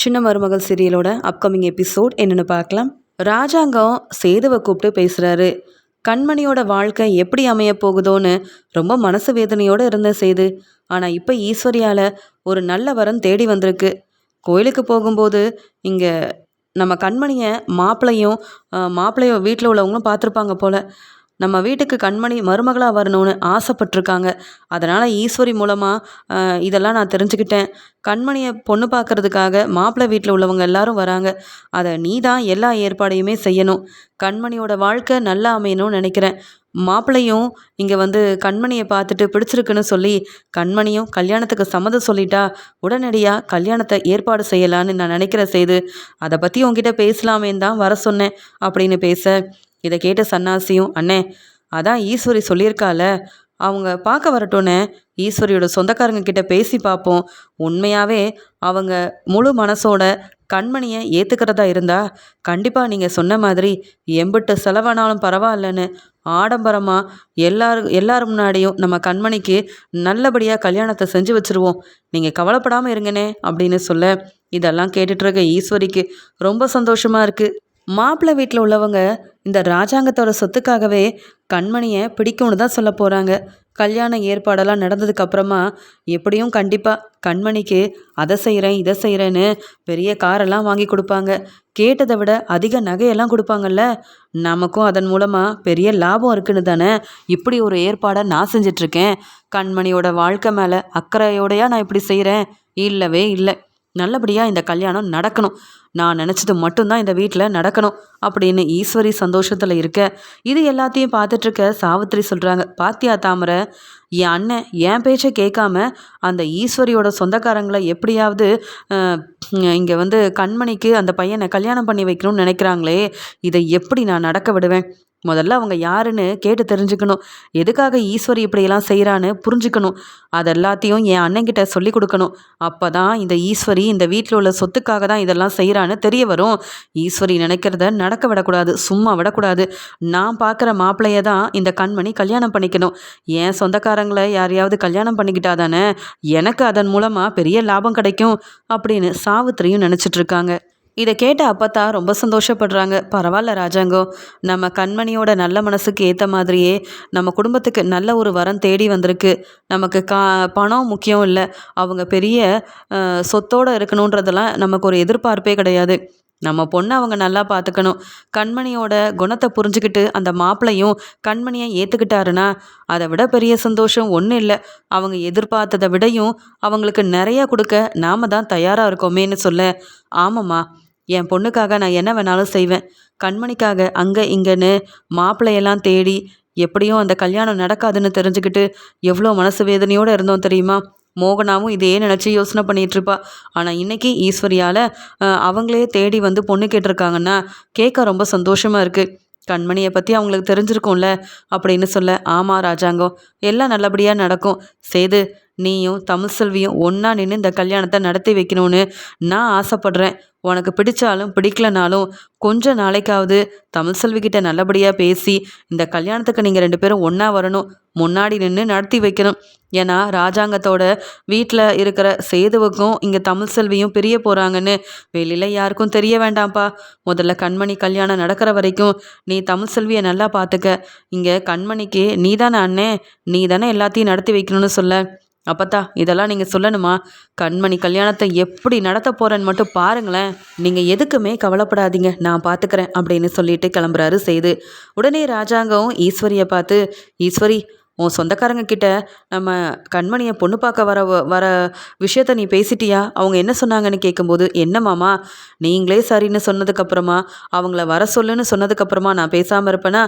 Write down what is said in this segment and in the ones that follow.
சின்ன மருமகள் சீரியலோட upcoming episode என்னென்னு பார்க்கலாம். ராஜாங்கம் சேதுவை கூப்பிட்டு பேசுகிறாரு. கண்மணியோட வாழ்க்கை எப்படி அமைய போகுதோன்னு ரொம்ப மனசு வேதனையோடு இருந்த சேது. ஆனால் இப்போ ஈஸ்வரியால் ஒரு நல்ல வரம் தேடி வந்திருக்கு. கோயிலுக்கு போகும்போது இங்கே நம்ம கண்மணியை மாப்பிள்ளையும் வீட்டில் உள்ளவங்களும் பார்த்துருப்பாங்க போல். நம்ம வீட்டுக்கு கண்மணி மருமகளாக வரணும்னு ஆசைப்பட்டிருக்காங்க. அதனால் ஈஸ்வரி மூலமாக இதெல்லாம் நான் தெரிஞ்சுக்கிட்டேன். கண்மணியை பொண்ணு பார்க்கறதுக்காக மாப்பிள்ளை வீட்டில் உள்ளவங்க எல்லாரும் வராங்க. அதை நீ தான் எல்லா ஏற்பாடையுமே செய்யணும். கண்மணியோட வாழ்க்கை நல்லா அமையணும்னு நினைக்கிறேன். மாப்பிள்ளையும் இங்கே கண்மணியை பார்த்துட்டு பிடிச்சிருக்குன்னு சொல்லி கண்மணியும் கல்யாணத்துக்கு சம்மதம் சொல்லிட்டா உடனடியாக கல்யாணத்தை ஏற்பாடு செய்யலான்னு நான் நினைக்கிறேன் செய்து. அதை பற்றி உங்ககிட்ட பேசலாமேன்னு தான் வர சொன்னேன் அப்படின்னு பேச, இதை கேட்ட சன்னாசியும், அண்ணே அதான் ஈஸ்வரி சொல்லியிருக்கால, அவங்க பார்க்க வரட்டும்னே, ஈஸ்வரியோட சொந்தக்காரங்க கிட்ட பேசி பார்ப்போம். உண்மையாகவே அவங்க முழு மனசோட கண்மணியை ஏற்றுக்கிறதா இருந்தா கண்டிப்பாக நீங்கள் சொன்ன மாதிரி எம்பிட்டு செலவானாலும் பரவாயில்லன்னு ஆடம்பரமாக எல்லாரும் முன்னாடியும் நம்ம கண்மணிக்கு நல்லபடியாக கல்யாணத்தை செஞ்சு வச்சுருவோம். நீங்கள் கவலைப்படாமல் இருங்கண்ணே அப்படின்னு சொல்ல, இதெல்லாம் கேட்டுட்ருக்க ஈஸ்வரிக்கு ரொம்ப சந்தோஷமாக இருக்குது. மாப்பிள்ளை வீட்டில் உள்ளவங்க இந்த ராஜாங்கத்தோட சொத்துக்காகவே கண்மணியை பிடிக்கும்னு தான் சொல்ல போகிறாங்க. கல்யாண ஏற்பாடெல்லாம் நடந்ததுக்கப்புறமா எப்படியும் கண்டிப்பாக கண்மணிக்கு அதை செய்கிறேன் இதை செய்கிறேன்னு பெரிய காரெல்லாம் வாங்கி கொடுப்பாங்க. கேட்டதை விட அதிக நகையெல்லாம் கொடுப்பாங்கல்ல. நமக்கும் அதன் மூலமாக பெரிய லாபம் இருக்குன்னு தானே இப்படி ஒரு ஏற்பாடை நான் செஞ்சிட்ருக்கேன். கண்மணியோட வாழ்க்கை மேலே அக்கறையோடையா நான் இப்படி செய்கிறேன்? இல்லவே இல்லை. நல்லபடியாக இந்த கல்யாணம் நடக்கணும். நான் நினச்சது மட்டும்தான் இந்த வீட்டில் நடக்கணும் அப்படின்னு ஈஸ்வரி சந்தோஷத்தில் இருக்க, இது எல்லாத்தையும் பார்த்துட்ருக்க சாவித்திரி சொல்கிறாங்க, பாத்தியா தாமரை, என் அண்ணன் என் பேச்சை கேட்காம அந்த ஈஸ்வரியோட சொந்தக்காரங்களை எப்படியாவது இங்கே கண்மணிக்கு அந்த பையனை கல்யாணம் பண்ணி வைக்கணும்னு நினைக்கிறாங்களே, இதை எப்படி நான் நடக்க விடுவேன்? முதல்ல அவங்க யாருன்னு கேட்டு தெரிஞ்சுக்கணும். எதுக்காக ஈஸ்வரி இப்படியெல்லாம் செய்கிறான்னு புரிஞ்சுக்கணும். அதெல்லாத்தையும் என் அண்ணன்கிட்ட சொல்லி கொடுக்கணும். அப்போ தான் இந்த ஈஸ்வரி இந்த வீட்டில் உள்ள சொத்துக்காக தான் இதெல்லாம் செய்கிறான்னு தெரிய வரும். ஈஸ்வரி நினைக்கிறத நடக்க விடக்கூடாது, சும்மா விடக்கூடாது. நான் பார்க்குற மாப்பிள்ளைய தான் இந்த கண்மணி கல்யாணம் பண்ணிக்கணும். என் சொந்தக்காரங்களை யாரையாவது கல்யாணம் பண்ணிக்கிட்டா தானே எனக்கு அதன் மூலமாக பெரிய லாபம் கிடைக்கும் அப்படின்னு சாவித்திரியும் நினச்சிட்ருக்காங்க. இதை கேட்ட அப்பத்தா ரொம்ப சந்தோஷப்படுறாங்க. பரவாயில்ல ராஜாங்கம், நம்ம கண்மணியோட நல்ல மனசுக்கு ஏற்ற மாதிரியே நம்ம குடும்பத்துக்கு நல்ல ஒரு வரம் தேடி வந்திருக்கு. நமக்கு பணம் முக்கியம் இல்லை, அவங்க பெரிய சொத்தோடு இருக்கணுன்றதெல்லாம் நமக்கு ஒரு எதிர்பார்ப்பே கிடையாது. நம்ம பொண்ணை அவங்க நல்லா பார்த்துக்கணும். கண்மணியோட குணத்தை புரிஞ்சுக்கிட்டு அந்த மாப்பிள்ளையும் கண்மணியை ஏற்றுக்கிட்டாருன்னா அதை விட பெரிய சந்தோஷம் ஒன்றும் இல்லை. அவங்க எதிர்பார்த்ததை விடையும் அவங்களுக்கு நிறையா கொடுக்க நாம் தான் தயாராக இருக்கோமேன்னு சொல்ல, ஆமாம்மா, என் பொண்ணுக்காக நான் என்ன வேணாலும் செய்வேன். கண்மணிக்காக அங்கே இங்கேன்னு மாப்பிள்ளையெல்லாம் தேடி எப்படியும் அந்த கல்யாணம் நடக்காதுன்னு தெரிஞ்சுக்கிட்டு எவ்வளோ மனசு வேதனையோடு இருந்தோம் தெரியுமா? மோகனாவும் இதையே நினச்சி யோசனை பண்ணிகிட்ருப்பா. ஆனால் இன்றைக்கி ஈஸ்வரியால் அவங்களே தேடி பொண்ணு கேட்டிருக்காங்கன்னா கேட்க ரொம்ப சந்தோஷமாக இருக்குது. கண்மணியை பற்றி அவங்களுக்கு தெரிஞ்சிருக்கும்ல அப்படின்னு சொல்ல, ஆமாம் ராஜாங்கம், எல்லாம் நல்லபடியாக நடக்கும். சேது, நீயும் தமிழ்செல்வியும் ஒன்றா நின்று இந்த கல்யாணத்தை நடத்தி வைக்கணும்னு நான் ஆசைப்பட்றேன். உனக்கு பிடிச்சாலும் பிடிக்கலனாலும் கொஞ்ச நாளைக்காவது தமிழ்செல்விக்கிட்ட நல்லபடியாக பேசி இந்த கல்யாணத்துக்கு நீங்கள் 2 பேரும் ஒன்றா வரணும், முன்னாடி நின்று நடத்தி வைக்கணும். ஏன்னா ராஜாங்கத்தோட வீட்டில் இருக்கிற சேதுவுக்கும் இங்கே தமிழ்செல்வியும் பிரிய போகிறாங்கன்னு வெளியில் யாருக்கும் தெரிய வேண்டாம்ப்பா. முதல்ல கண்மணி கல்யாணம் நடக்கிற வரைக்கும் நீ தமிழ்செல்வியை நல்லா பார்த்துக்க. இங்கே கண்மணிக்கு நீ தானே அண்ணே, நீ தானே எல்லாத்தையும் நடத்தி வைக்கணும்னு சொல்ல. அப்பத்தா, இதெல்லாம் நீங்கள் சொல்லணுமா? கண்மணி கல்யாணத்தை எப்படி நடத்த போகிறேன்னு மட்டும் பாருங்களேன். நீங்கள் எதுக்குமே கவலைப்படாதீங்க, நான் பார்த்துக்கிறேன் அப்படின்னு சொல்லிட்டு கிளம்புறாரு சேது. உடனே ராஜாங்கம் ஈஸ்வரியை பார்த்து, ஈஸ்வரி, உன் சொந்தக்காரங்க கிட்ட நம்ம கண்மணியை பொண்ணு பார்க்க வர விஷயத்த நீ பேசிட்டியா? அவங்க என்ன சொன்னாங்கன்னு கேட்கும்போது, என்ன மாமா, நீங்களே சரின்னு சொன்னதுக்கப்புறமா அவங்கள வர சொல்லுன்னு சொன்னதுக்கப்புறமா நான் பேசாமல் இருப்பேன்னா?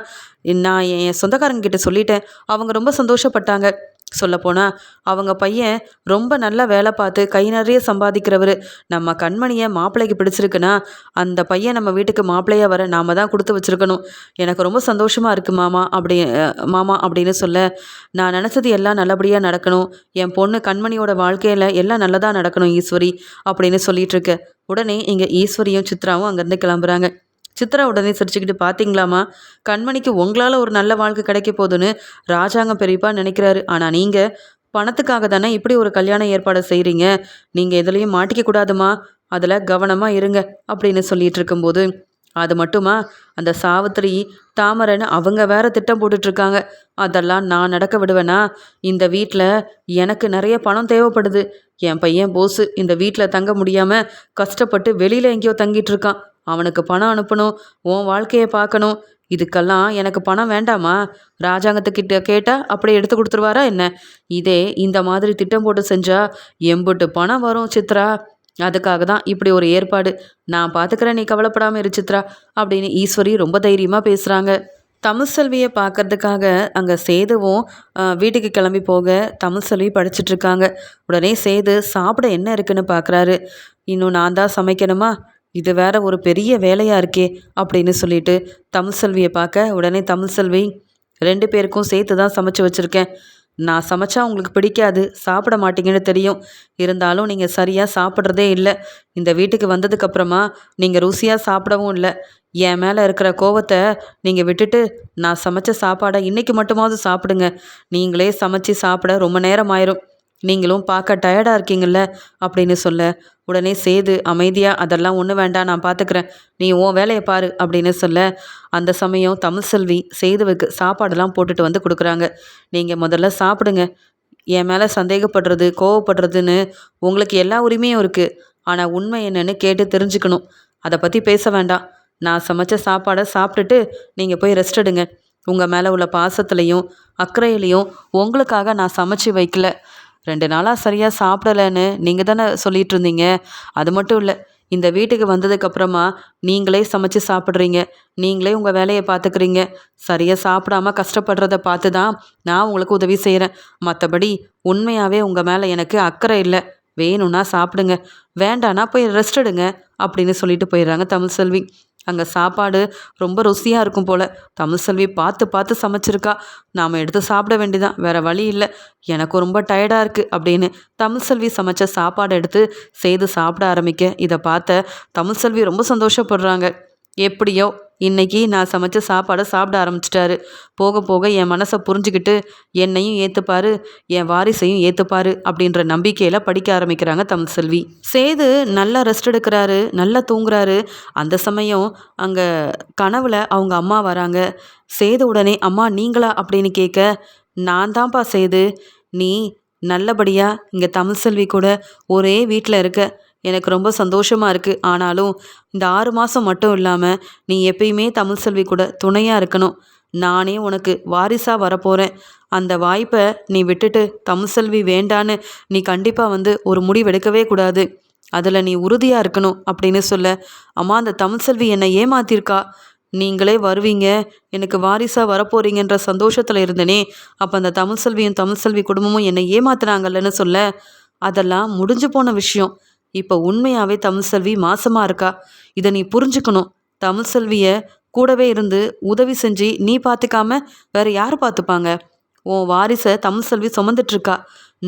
நான் என் சொந்தக்காரங்க கிட்ட சொல்லிட்டேன். அவங்க ரொம்ப சந்தோஷப்பட்டாங்க. சொல்லப்போனால் அவங்க பையன் ரொம்ப நல்லா வேலை பார்த்து கை நிறைய சம்பாதிக்கிறவர். நம்ம கண்மணியை மாப்பிள்ளைக்கு பிடிச்சிருக்குன்னா அந்த பையன் நம்ம வீட்டுக்கு மாப்பிள்ளையாக வர நாம் தான் கொடுத்து வச்சுருக்கணும். எனக்கு ரொம்ப சந்தோஷமாக இருக்குது மாமா அப்படின்னு சொல்ல, நான் நினச்சது எல்லாம் நல்லபடியாக நடக்கணும். என் பொண்ணு கண்மணியோட வாழ்க்கையில் எல்லாம் நல்லதாக நடக்கணும் ஈஸ்வரி அப்படின்னு சொல்லிகிட்ருக்க. உடனே இங்கே ஈஸ்வரியும் சித்ராவும் அங்கேருந்து கிளம்புறாங்க. சித்ரா உடனே சிரிச்சுக்கிட்டு, பார்த்தீங்களாம்மா, கண்மணிக்கு உங்களால் ஒரு நல்ல வாழ்க்கை கிடைக்க போதுன்னு ராஜாங்கம் பெரியப்பா நினைக்கிறாரு. ஆனால் நீங்கள் பணத்துக்காக தானே இப்படி ஒரு கல்யாண ஏற்பாடு செய்கிறீங்க. நீங்கள் எதுலேயும் மாட்டிக்க கூடாதுமா. அதில் கவனமாக இருங்க அப்படின்னு சொல்லிட்டு இருக்கும்போது, அது மட்டுமா, அந்த சாவித்திரி தாமரைன்னு அவங்க வேற திட்டம் போட்டுட்ருக்காங்க. அதெல்லாம் நான் நடக்க விடுவேனா? இந்த வீட்டில் எனக்கு நிறைய பணம் தேவைப்படுது. என் பையன் போஸு இந்த வீட்டில் தங்க முடியாமல் கஷ்டப்பட்டு வெளியில் எங்கேயோ தங்கிட்டு இருக்கான். அவனுக்கு பணம் அனுப்பணும், உன் வாழ்க்கையை பார்க்கணும். இதுக்கெல்லாம் எனக்கு பணம் வேண்டாமா? ராஜாங்கத்துக்கிட்ட கேட்டால் அப்படியே எடுத்து கொடுத்துருவாரா என்ன? இதே இந்த மாதிரி திட்டம் போட்டு செஞ்சா எம்புட்டு பணம் வரும் சித்ரா. அதுக்காக தான் இப்படி ஒரு ஏற்பாடு. நான் பார்த்துக்கிறேன், நீ கவலைப்படாமல் இரு சித்ரா அப்படின்னு ஈஸ்வரி ரொம்ப தைரியமாக பேசுகிறாங்க. தமிழ்செல்வியை பார்க்கறதுக்காக அங்கே சேதுவும் வீட்டுக்கு கிளம்பி போக தமிழ்செல்வி படிச்சிட்ருக்காங்க. உடனே சேது சாப்பிட என்ன இருக்குன்னு பார்க்குறாரு. இன்னும் நான் தான் சமைக்கணுமா? இது வேற ஒரு பெரிய வேலையாக இருக்கே அப்படின்னு சொல்லிட்டு தமிழ்செல்வியை பார்க்க, உடனே தமிழ்செல்வி, 2 பேருக்கும் சேர்த்து தான் சமைச்சு வச்சுருக்கேன். நான் சமைச்சா உங்களுக்கு பிடிக்காது, சாப்பிட மாட்டீங்கன்னு தெரியும். இருந்தாலும் நீங்கள் சரியாக சாப்பிட்றதே இல்லை. இந்த வீட்டுக்கு வந்ததுக்கப்புறமா நீங்கள் ருசியாக சாப்பிடவும் இல்லை. என் மேலே இருக்கிற கோவத்தை நீங்கள் விட்டுட்டு நான் சமைச்ச சாப்பாடை இன்றைக்கி மட்டுமாவது சாப்பிடுங்க. நீங்களே சமைச்சு சாப்பிட ரொம்ப நேரம் ஆயிரும். நீங்களும் பார்க்க டயர்டாக இருக்கீங்கள்ல அப்படின்னு சொல்ல, உடனே சேது அமைதியாக, அதெல்லாம் ஒன்றும் வேண்டாம், நான் பார்த்துக்கிறேன், நீ உன் வேலையை பாரு அப்படின்னு சொல்ல, அந்த சமயம் தமிழ்செல்வி சேதுவுக்கு சாப்பாடெல்லாம் போட்டுட்டு வந்து கொடுக்குறாங்க. நீங்கள் முதல்ல சாப்பிடுங்க. என் மேலே சந்தேகப்படுறது கோவப்படுறதுன்னு உங்களுக்கு எல்லா உரிமையும் இருக்குது. ஆனால் உண்மை என்னன்னு கேட்டு தெரிஞ்சுக்கணும். அதை பற்றி பேச வேண்டாம். நான் சமைச்ச சாப்பாடை சாப்பிட்டுட்டு நீங்கள் போய் ரெஸ்ட் எடுங்க. உங்கள் மேலே உள்ள பாசத்துலேயும் அக்கறையிலையும் உங்களுக்காக நான் சமைச்சு வைக்கல. 2 நாளாக சரியாக சாப்பிடலன்னு நீங்கள் தானே சொல்லிட்டு இருந்தீங்க. அது மட்டும் இல்லை, இந்த வீட்டுக்கு வந்ததுக்கப்புறமா நீங்களே சமைச்சு சாப்பிட்றீங்க. நீங்களே உங்கள் வேலையை பார்த்துக்கிறீங்க. சரியாக சாப்பிடாம கஷ்டப்படுறத பார்த்து தான் நான் உங்களுக்கு உதவி செய்கிறேன். மற்றபடி உண்மையாகவே உங்கள் மேலே எனக்கு அக்கறை இல்லை. வேணும்னா சாப்பிடுங்க, வேண்டானா போய் ரெஸ்ட் எடுங்க அப்படின்னு சொல்லிட்டு போயிடுறாங்க தமிழ்செல்வி. அங்கே சாப்பாடு ரொம்ப ருசியாக இருக்கும் போல். தமிழ்செல்வி பார்த்து பார்த்து சமைச்சிருக்கா. நாம் எடுத்து சாப்பிட வேண்டியதான், வேறு வழி இல்லை. எனக்கு ரொம்ப டயர்டாக இருக்குது அப்படின்னு தமிழ்செல்வி சமைச்ச சாப்பாடு எடுத்து செய்து சாப்பிட ஆரம்பிக்க, இதை பார்த்த தமிழ்செல்வி ரொம்ப சந்தோஷப்படுறாங்க. எப்படியோ இன்னைக்கு நான் சமைச்ச சாப்பாடை சாப்பிட ஆரம்பிச்சிட்டாரு. போக போக என் மனசை புரிஞ்சுக்கிட்டு என்னையும் ஏற்றுப்பாரு, என் வாரிசையும் ஏற்றுப்பாரு அப்படின்ற நம்பிக்கையில் படிக்க ஆரம்பிக்கிறாங்க தமிழ்செல்வி. சேது நல்லா ரெஸ்ட் எடுக்கிறாரு, நல்லா தூங்குறாரு. அந்த சமயம் அங்கே கனவுல அவங்க அம்மா வராங்க. சேது உடனே, அம்மா நீங்களா அப்படின்னு கேட்க, நான் தான்ப்பா சேது. நீ நல்லபடியாக இங்கே தமிழ்செல்வி கூட ஒரே வீட்டில் இருக்க, எனக்கு ரொம்ப சந்தோஷமாக இருக்குது. ஆனாலும் இந்த 6 மாதம் மட்டும் இல்லாமல் நீ எப்பயுமே தமிழ்செல்வி கூட துணையாக இருக்கணும். நானே உனக்கு வாரிசாக வரப்போகிறேன். அந்த வாய்ப்பை நீ விட்டுட்டு தமிழ்செல்வி வேண்டான்னு நீ கண்டிப்பாக ஒரு முடிவெடுக்கவே கூடாது. அதில் நீ உறுதியாக இருக்கணும் அப்படின்னு சொல்ல, அம்மா அந்த தமிழ்செல்வி என்னை ஏமாத்திருக்கா. நீங்களே வருவீங்க, எனக்கு வாரிசாக வரப்போறீங்கன்ற சந்தோஷத்தில் இருந்தனே, அப்போ அந்த தமிழ்செல்வியும் தமிழ்செல்வி குடும்பமும் என்னை ஏமாத்துனாங்கல்லன்னு சொல்ல, அதெல்லாம் முடிஞ்சு போன விஷயம். இப்போ உண்மையாகவே தமிழ்செல்வி மாசமாக இருக்கா. இதை நீ புரிஞ்சுக்கணும். தமிழ்செல்வியை கூடவே இருந்து உதவி செஞ்சு நீ பார்த்துக்காம வேற யார் பார்த்துப்பாங்க? உன் வாரிசை தமிழ்செல்வி சுமந்துட்டுருக்கா.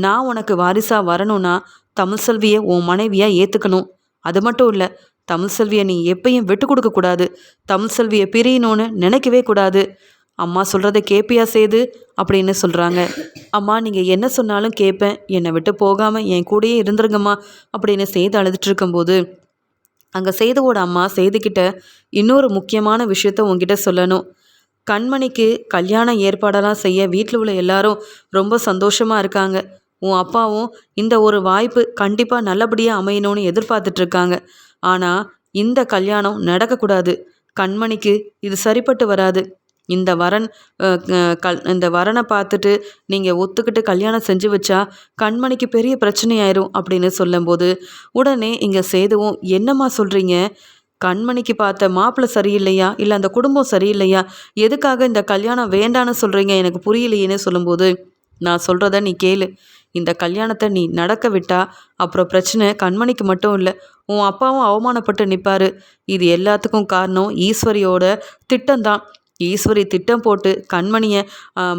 நான் உனக்கு வாரிசாக வரணும்னா தமிழ்செல்வியை உன் மனைவியாக ஏற்றுக்கணும். அது மட்டும் இல்லை, தமிழ்செல்வியை நீ எப்பயும் விட்டு கொடுக்கக்கூடாது. தமிழ்செல்வியை பிரியணும்னு நினைக்கவே கூடாது. அம்மா சொல்கிறத கேட்பியா சேது அப்படின்னு சொல்கிறாங்க. அம்மா நீங்கள் என்ன சொன்னாலும் கேட்பேன், என்னை விட்டு போகாமல் என் கூடயே இருந்துருங்கம்மா அப்படின்னு சேது அழுதுட்டு இருக்கும்போது, அங்கே சேதுவோட அம்மா சேதுக்கிட்ட இன்னொரு முக்கியமான விஷயத்த உங்ககிட்ட சொல்லணும். கண்மணிக்கு கல்யாண ஏற்பாடெல்லாம் செய்ய வீட்டில் உள்ள எல்லாரும் ரொம்ப சந்தோஷமாக இருக்காங்க. உன் அப்பாவும் இந்த ஒரு வாய்ப்பு கண்டிப்பாக நல்லபடியாக அமையணும்னு எதிர்பார்த்துட்ருக்காங்க. ஆனால் இந்த கல்யாணம் நடக்கக்கூடாது. கண்மணிக்கு இது சரிப்பட்டு வராது. இந்த வரன் இந்த வரனை பார்த்துட்டு நீங்கள் ஒத்துக்கிட்டு கல்யாணம் செஞ்சு வச்சா கண்மணிக்கு பெரிய பிரச்சனையாயிரும் அப்படின்னு சொல்லும்போது, உடனே இங்கே சேதுவும், என்னம்மா சொல்கிறீங்க? கண்மணிக்கு பார்த்த மாப்பிள்ளை சரியில்லையா, இல்லை அந்த குடும்பம் சரியில்லையா, எதுக்காக இந்த கல்யாணம் வேண்டான்னு சொல்கிறீங்க, எனக்கு புரியலையேன்னு சொல்லும்போது, நான் சொல்கிறத நீ கேளு. இந்த கல்யாணத்தை நீ நடக்க விட்டா அப்புறம் பிரச்சனை கண்மணிக்கு மட்டும் இல்லை, உன் அப்பாவும் அவமானப்பட்டு நிற்பாரு. இது எல்லாத்துக்கும் காரணம் ஈஸ்வரியோட திட்டம்தான். ஈஸ்வரி திட்டம் போட்டு கண்மணியை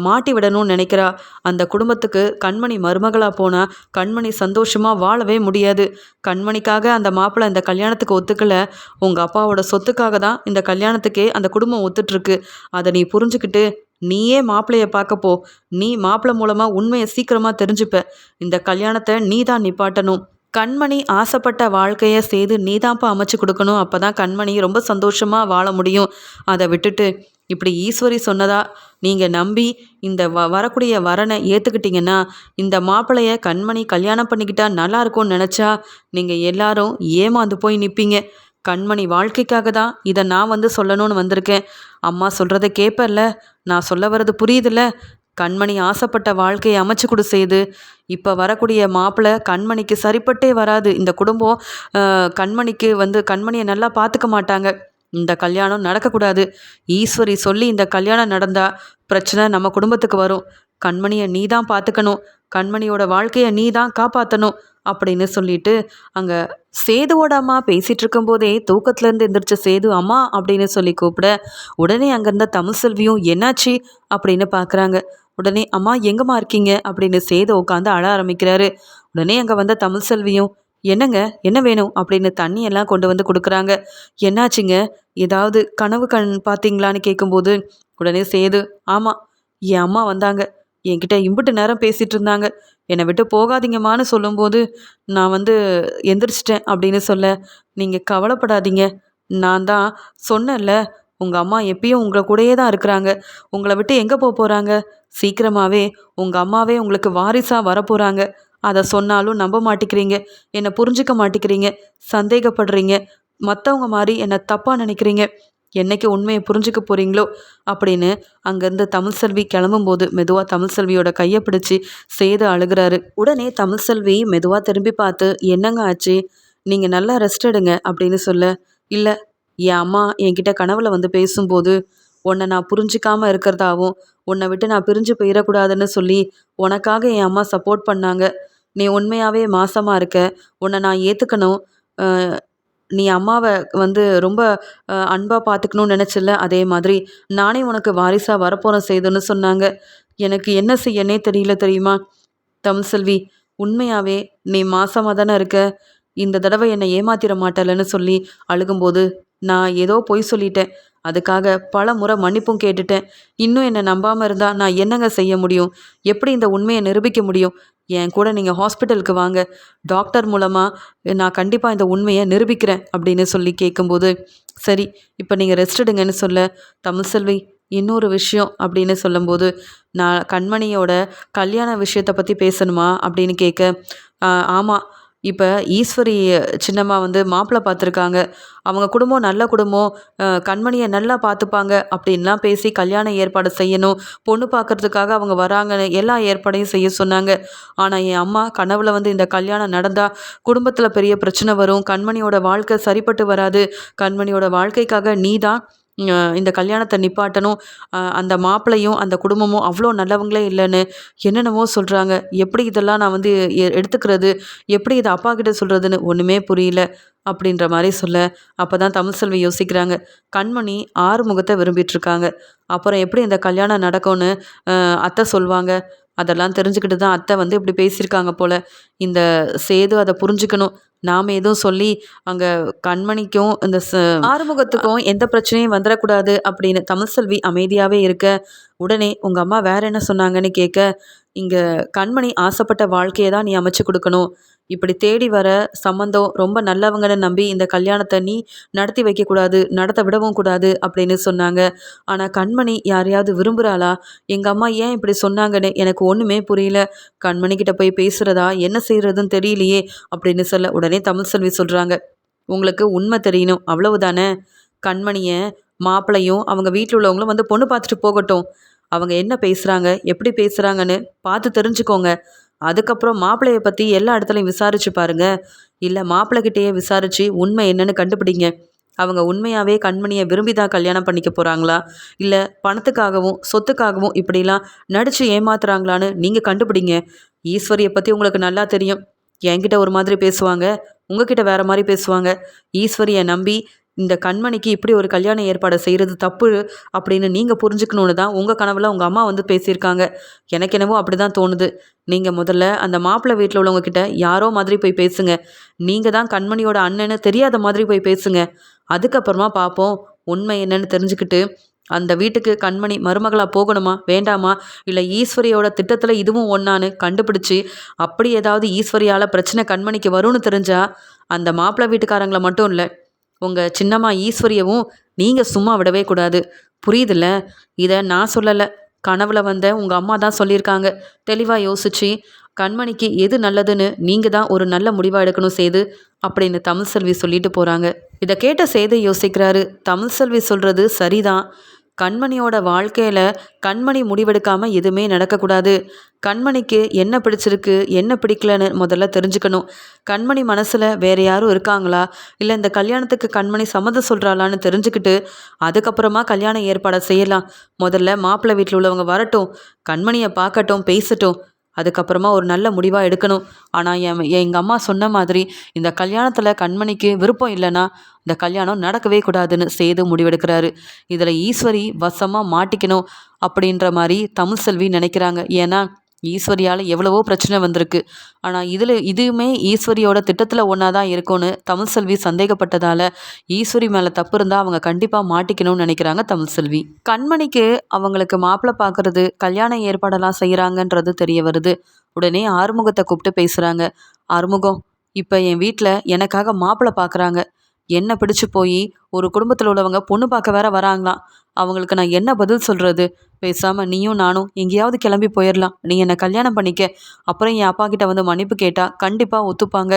மாட்டி விடணும்னு நினைக்கிறா. அந்த குடும்பத்துக்கு கண்மணி மருமகளாக போனால் கண்மணி சந்தோஷமாக வாழவே முடியாது. கண்மணிக்காக அந்த மாப்பிள்ளை இந்த கல்யாணத்துக்கு ஒத்துக்கலை. உங்கள் அப்பாவோட சொத்துக்காக தான் இந்த கல்யாணத்துக்கே அந்த குடும்பம் ஒத்துட்ருக்கு. அதை நீ புரிஞ்சுக்கிட்டு நீயே மாப்பிள்ளையை பார்க்க போ. நீ மாப்பிள்ளை மூலமாக உண்மையை சீக்கிரமாக தெரிஞ்சுப்ப. இந்த கல்யாணத்தை நீ தான் நிப்பாட்டணும். கண்மணி ஆசைப்பட்ட வாழ்க்கைய சேது நீதான்ப்பா அமைச்சு கொடுக்கணும். அப்பதான் கண்மணி ரொம்ப சந்தோஷமா வாழ முடியும். அதை விட்டுட்டு இப்படி ஈஸ்வரி சொன்னதா நீங்க நம்பி இந்த வரக்கூடிய வரனை ஏத்துக்கிட்டீங்கன்னா, இந்த மாப்பிளைய கண்மணி கல்யாணம் பண்ணிக்கிட்டா நல்லா இருக்கும்னு நினைச்சா, நீங்க எல்லாரும் ஏமாந்து போய் நிப்பீங்க. கண்மணி வாழ்க்கைக்காக தான் இதை நான் வந்து சொல்லணும்னு வந்திருக்கேன். அம்மா சொல்றத கேட்பல்ல? நான் சொல்ல வர்றது புரியுதுல்ல? கண்மணி ஆசைப்பட்ட வாழ்க்கையை அமைச்சு கொடு சேது. இப்போ வரக்கூடிய மாப்பிள்ளை கண்மணிக்கு சரிப்பட்டே வராது. இந்த குடும்பம் கண்மணிக்கு வந்து கண்மணியை நல்லா பார்த்துக்க மாட்டாங்க. இந்த கல்யாணம் நடக்கக்கூடாது. ஈஸ்வரி சொல்லி இந்த கல்யாணம் நடந்தா பிரச்சனை நம்ம குடும்பத்துக்கு வரும். கண்மணியை நீ தான் பார்த்துக்கணும். கண்மணியோட வாழ்க்கையை நீ தான் காப்பாற்றணும் அப்படின்னு சொல்லிட்டு அங்கே சேதுவோட அம்மா பேசிகிட்டு இருக்கும்போதே தூக்கத்துலேருந்து எந்திரிச்ச சேது அம்மா அப்படின்னு சொல்லி கூப்பிட, உடனே அங்கேருந்த தமிழ்செல்வியும் என்னாச்சு அப்படின்னு பார்க்குறாங்க. உடனே அம்மா எங்கம்மா இருக்கீங்க அப்படின்னு சேது உட்காந்து அழ ஆரம்பிக்கிறாரு. உடனே அங்கே வந்த தமிழ்செல்வியும் என்னங்க என்ன வேணும் அப்படின்னு தண்ணி எல்லாம் கொண்டு வந்து கொடுக்குறாங்க. என்னாச்சுங்க, ஏதாவது கனவு பார்த்தீங்களான்னு கேட்கும்போது உடனே சேது ஆமாம், என் அம்மா வந்தாங்க, என்கிட்ட இம்புட்டு நேரம் பேசிகிட்டு இருந்தாங்க, என்னை விட்டு போகாதீங்கம்மான்னு சொல்லும்போது நான் வந்து எந்திரிச்சிட்டேன் அப்படின்னு சொல்ல, நீங்கள் கவலைப்படாதீங்க, நான் தான் சொன்னேன்ல, உங்கள் அம்மா எப்பயும் உங்களை கூடயே தான் இருக்கிறாங்க, உங்களை விட்டு எங்கே போக போகிறாங்க, சீக்கிரமாகவே உங்கள் அம்மாவே உங்களுக்கு வாரிசாக வரப்போகிறாங்க. அதை சொன்னாலும் நம்ப மாட்டேங்கிறீங்க, என்னை புரிஞ்சிக்க மாட்டேங்கிறீங்க, சந்தேகப்படுறீங்க, மற்றவங்க மாதிரி என்னை தப்பாக நினைக்கிறீங்க. என்னைக்கு உண்மையை புரிஞ்சுக்க போகிறீங்களோ அப்படின்னு அங்கேருந்து தமிழ்செல்வி கிளம்பும்போது மெதுவாக தமிழ்செல்வியோட கையை பிடிச்சி சேது அழுகிறாரு. உடனே தமிழ்செல்வி மெதுவாக திரும்பி பார்த்து என்னங்க ஆச்சு, நீங்கள் நல்லா ரெஸ்ட் எடுங்க அப்படின்னு சொல்ல, இல்லை என் அம்மா என்கிட்ட கனவுல வந்து பேசும்போது உன்னை நான் புரிஞ்சிக்காமல் இருக்கிறதாவும் உன்னை விட்டு நான் பிரிஞ்சு போயிடக்கூடாதுன்னு சொல்லி உனக்காக என் அம்மா சப்போர்ட் பண்ணாங்க. நீ உண்மையாகவே மாசமாக இருக்க, உன்னை நான் ஏற்றுக்கணும், நீ அம்மாவை வந்து ரொம்ப அன்பாக பார்த்துக்கணும்னு நினச்சில்ல, அதே மாதிரி நானே உனக்கு வாரிசாக வரப்போகிறேன் சேதுன்னு சொன்னாங்க. எனக்கு என்ன செய்யனே தெரியல தெரியுமா தமிழ்செல்வி, உண்மையாகவே நீ மாசமாக தானே இருக்க, இந்த தடவை என்னை ஏமாத்திர மாட்டலன்னு சொல்லி அழுகும்போது நான் ஏதோ பொய் சொல்லிட்டேன், அதுக்காக பல முறை மன்னிப்பும் கேட்டுட்டேன். இன்னும் என்னை நம்பாமல் இருந்தால் நான் என்னங்க செய்ய முடியும், எப்படி இந்த உண்மையை நிரூபிக்க முடியும், என் கூட நீங்கள் ஹாஸ்பிட்டலுக்கு வாங்க, டாக்டர் மூலமாக நான் கண்டிப்பாக இந்த உண்மையை நிரூபிக்கிறேன் அப்படின்னு சொல்லி கேட்கும்போது சரி இப்போ நீங்கள் ரெஸ்ட் எடுங்கன்னு சொல்ல, தமிழ்செல்வி இன்னொரு விஷயம் அப்படின்னு சொல்லும்போது நான் கண்மணியோட கல்யாண விஷயத்தை பற்றி பேசணுமா அப்படின்னு கேட்க, ஆமாம், இப்போ ஈஸ்வரி சின்னம்மா வந்து மாப்பிள்ளை பார்த்துருக்காங்க, அவங்க குடும்பம் நல்ல குடும்பம், கண்மணியை நல்லா பார்த்துப்பாங்க அப்படின்லாம் பேசி கல்யாண ஏற்பாடு செய்யணும், பொண்ணு பார்க்கறதுக்காக அவங்க வராங்கன்னு எல்லா ஏற்பாடையும் செய்ய சொன்னாங்க. ஆனால் என் அம்மா கனவுல வந்து இந்த கல்யாணம் நடந்தால் குடும்பத்தில் பெரிய பிரச்சனை வரும், கண்மணியோட வாழ்க்கை சரிப்பட்டு வராது, கண்மணியோட வாழ்க்கைக்காக நீ தான் இந்த கல்யாணத்தை நிப்பாட்டணும், அந்த மாப்பிள்ளையும் அந்த குடும்பமும் அவ்வளோ நல்லவங்களே இல்லைன்னு என்னென்னமோ சொல்கிறாங்க. எப்படி இதெல்லாம் நான் வந்து எடுத்துக்கிறது, எப்படி இதை அப்பா கிட்ட சொல்கிறதுன்னு ஒன்றுமே புரியல அப்படின்ற மாதிரி சொல்ல, அப்போ தான் தமிழ்செல்வி யோசிக்கிறாங்க, கண்மணி ஆறுமுகத்தை விரும்பிட்டுருக்காங்க, அப்புறம் எப்படி இந்த கல்யாணம் நடக்கும்னு அத்தை சொல்லுவாங்க, அதெல்லாம் தெரிஞ்சுக்கிட்டு தான் அத்தை வந்து இப்படி பேசியிருக்காங்க போல், இந்த சேது அதை புரிஞ்சுக்கணும், நாம் எதுவும் சொல்லி அங்கே கண்மணிக்கும் இந்த ஆறுமுகத்துக்கும் எந்த பிரச்சனையும் வந்துடக்கூடாது அப்படின்னு தமிழ்செல்வி அமைதியாகவே இருக்க, உடனே உங்கள் அம்மா வேற என்ன சொன்னாங்கன்னு கேட்க, இங்கே கண்மணி ஆசைப்பட்ட வாழ்க்கையை தான் நீ அமைச்சு கொடுக்கணும், இப்படி தேடி வர சம்மந்தம் ரொம்ப நல்லவங்கன்னு நம்பி இந்த கல்யாணத்தை நீ நடத்தி வைக்கக்கூடாது, நடத்த விடவும் கூடாது அப்படின்னு சொன்னாங்க. ஆனால் கண்மணி யாரையாவது விரும்புகிறாளா, எங்கள் அம்மா ஏன் இப்படி சொன்னாங்கன்னு எனக்கு ஒன்றுமே புரியல, கண்மணிக்கிட்ட போய் பேசுகிறதா என்ன செய்கிறதுன்னு தெரியலையே அப்படின்னு சொல்ல, உடனே தமிழ்செல்வி சொல்கிறாங்க, உங்களுக்கு உண்மை தெரியணும் அவ்வளவுதானே, கண்மணியை மாப்பிள்ளையும் அவங்க வீட்டில் உள்ளவங்களும் வந்து பொண்ணு பார்த்துட்டு போகட்டும், அவங்க என்ன பேசுகிறாங்க எப்படி பேசுகிறாங்கன்னு பார்த்து தெரிஞ்சுக்கோங்க, அதுக்கப்புறம் மாப்பிள்ளையை பற்றி எல்லா இடத்துலையும் விசாரிச்சு பாருங்க, இல்லை மாப்பிள்ளைகிட்டேயே விசாரித்து உண்மை என்னன்னு கண்டுபிடிங்க, அவங்க உண்மையாகவே கண்மணியை விரும்பி தான் கல்யாணம் பண்ணிக்க போகிறாங்களா, இல்லை பணத்துக்காகவும் சொத்துக்காகவும் இப்படிலாம் நடித்து ஏமாத்துறாங்களான்னு நீங்கள் கண்டுபிடிங்க. ஈஸ்வரியை பற்றி உங்களுக்கு நல்லா தெரியும், என்கிட்ட ஒரு மாதிரி பேசுவாங்க, உங்ககிட்ட வேறு மாதிரி பேசுவாங்க, ஈஸ்வரியை நம்பி இந்த கண்மணிக்கு இப்படி ஒரு கல்யாண ஏற்பாடு செய்கிறது தப்பு அப்படின்னு நீங்கள் புரிஞ்சுக்கணுன்னு தான் உங்கள் கனவில் உங்கள் அம்மா வந்து பேசியிருக்காங்க. எனக்கு என்னவோ அப்படி தான் தோணுது. நீங்கள் முதல்ல அந்த மாப்பிள்ளை வீட்டில் உள்ளவங்கக்கிட்ட யாரோ மாதிரி போய் பேசுங்க, நீங்கள் தான் கண்மணியோட அண்ணன்னு தெரியாத மாதிரி போய் பேசுங்க, அதுக்கப்புறமா பார்ப்போம், உண்மை என்னன்னு தெரிஞ்சுக்கிட்டு அந்த வீட்டுக்கு கண்மணி மருமகளா போகணுமா வேண்டாமா, இல்லை ஈஸ்வரியோட திட்டத்தில் இதுவும் ஒன்றான்னு கண்டுபிடிச்சி அப்படி ஏதாவது ஈஸ்வரியால் பிரச்சனை கண்மணிக்கு வரும்னு தெரிஞ்சா அந்த மாப்பிள்ளை வீட்டுக்காரங்களை மட்டும் இல்லை, உங்கள் சின்னம்மா ஈஸ்வரியவும் நீங்கள் சும்மா விடவே கூடாது. புரியுதுல்ல? இதை நான் சொல்லலை, கனவுல வந்த உங்கள் அம்மா தான் சொல்லியிருக்காங்க. தெளிவாக யோசிச்சு கண்மணிக்கு எது நல்லதுன்னு நீங்கள் தான் ஒரு நல்ல முடிவாக எடுக்கணும் சேது அப்படின்னு தமிழ்செல்வி சொல்லிட்டு போகிறாங்க. இதை கேட்ட சேது யோசிக்கிறாரு. தமிழ்செல்வி சொல்கிறது சரிதான். கண்மணியோட வாழ்க்கையில் கண்மணி முடிவெடுக்காமல் எதுவுமே நடக்கக்கூடாது. கண்மணிக்கு என்ன பிடிச்சிருக்கு என்ன பிடிக்கலன்னு முதல்ல தெரிஞ்சுக்கணும். கண்மணி மனசில் வேறு யாரும் இருக்காங்களா, இல்லை இந்த கல்யாணத்துக்கு கண்மணி சம்மதம் சொல்கிறாளான்னு தெரிஞ்சுக்கிட்டு அதுக்கப்புறமா கல்யாண ஏற்பாடை செய்யலாம். முதல்ல மாப்பிள்ளை வீட்டில் உள்ளவங்க வரட்டும், கண்மணியை பார்க்கட்டும், பேசட்டும், அதுக்கப்புறமா ஒரு நல்ல முடிவாக எடுக்கணும். ஆனால் எங்கள் அம்மா சொன்ன மாதிரி இந்த கல்யாணத்தில் கண்மணிக்கு விருப்பம் இல்லைன்னா இந்த கல்யாணம் நடக்கவே கூடாதுன்னு சேது முடிவெடுக்கிறாரு. இதில் ஈஸ்வரி வசமாக மாட்டிக்கணும் அப்படின்ற மாதிரி தமிழ்செல்வி நினைக்கிறாங்க. ஏன்னா ஈஸ்வரியால் எவ்வளவோ பிரச்சனை வந்திருக்கு. ஆனால் இதுவுமே ஈஸ்வரியோட திட்டத்தில் ஒன்றா தான் இருக்கும்னு தமிழ்செல்வி சந்தேகப்பட்டதால் ஈஸ்வரி மேலே தப்பு இருந்தால் அவங்க கண்டிப்பாக மாட்டிக்கணும்னு நினைக்கிறாங்க தமிழ்செல்வி. கண்மணிக்கு அவங்களுக்கு மாப்பிள்ளை பார்க்குறது கல்யாண ஏற்பாடெல்லாம் செய்கிறாங்கன்றது தெரிய வருது. உடனே ஆறுமுகத்தை கூப்பிட்டு பேசுகிறாங்க. ஆறுமுகம், இப்போ என் வீட்டில் எனக்காக மாப்பிள்ளை பார்க்குறாங்க. என்ன பிடிச்சு போய் ஒரு குடும்பத்தில் உள்ளவங்க பொண்ணு பார்க்க வேற வராங்களாம். அவங்களுக்கு நான் என்ன பதில் சொல்கிறது? பேசாமல் நீயும் நானும் எங்கேயாவது கிளம்பி போயிடலாம். நீ என்னை கல்யாணம் பண்ணிக்க. அப்புறம் என் அப்பா கிட்ட வந்து மன்னிப்பு கேட்டால் கண்டிப்பாக ஒத்துப்பாங்க.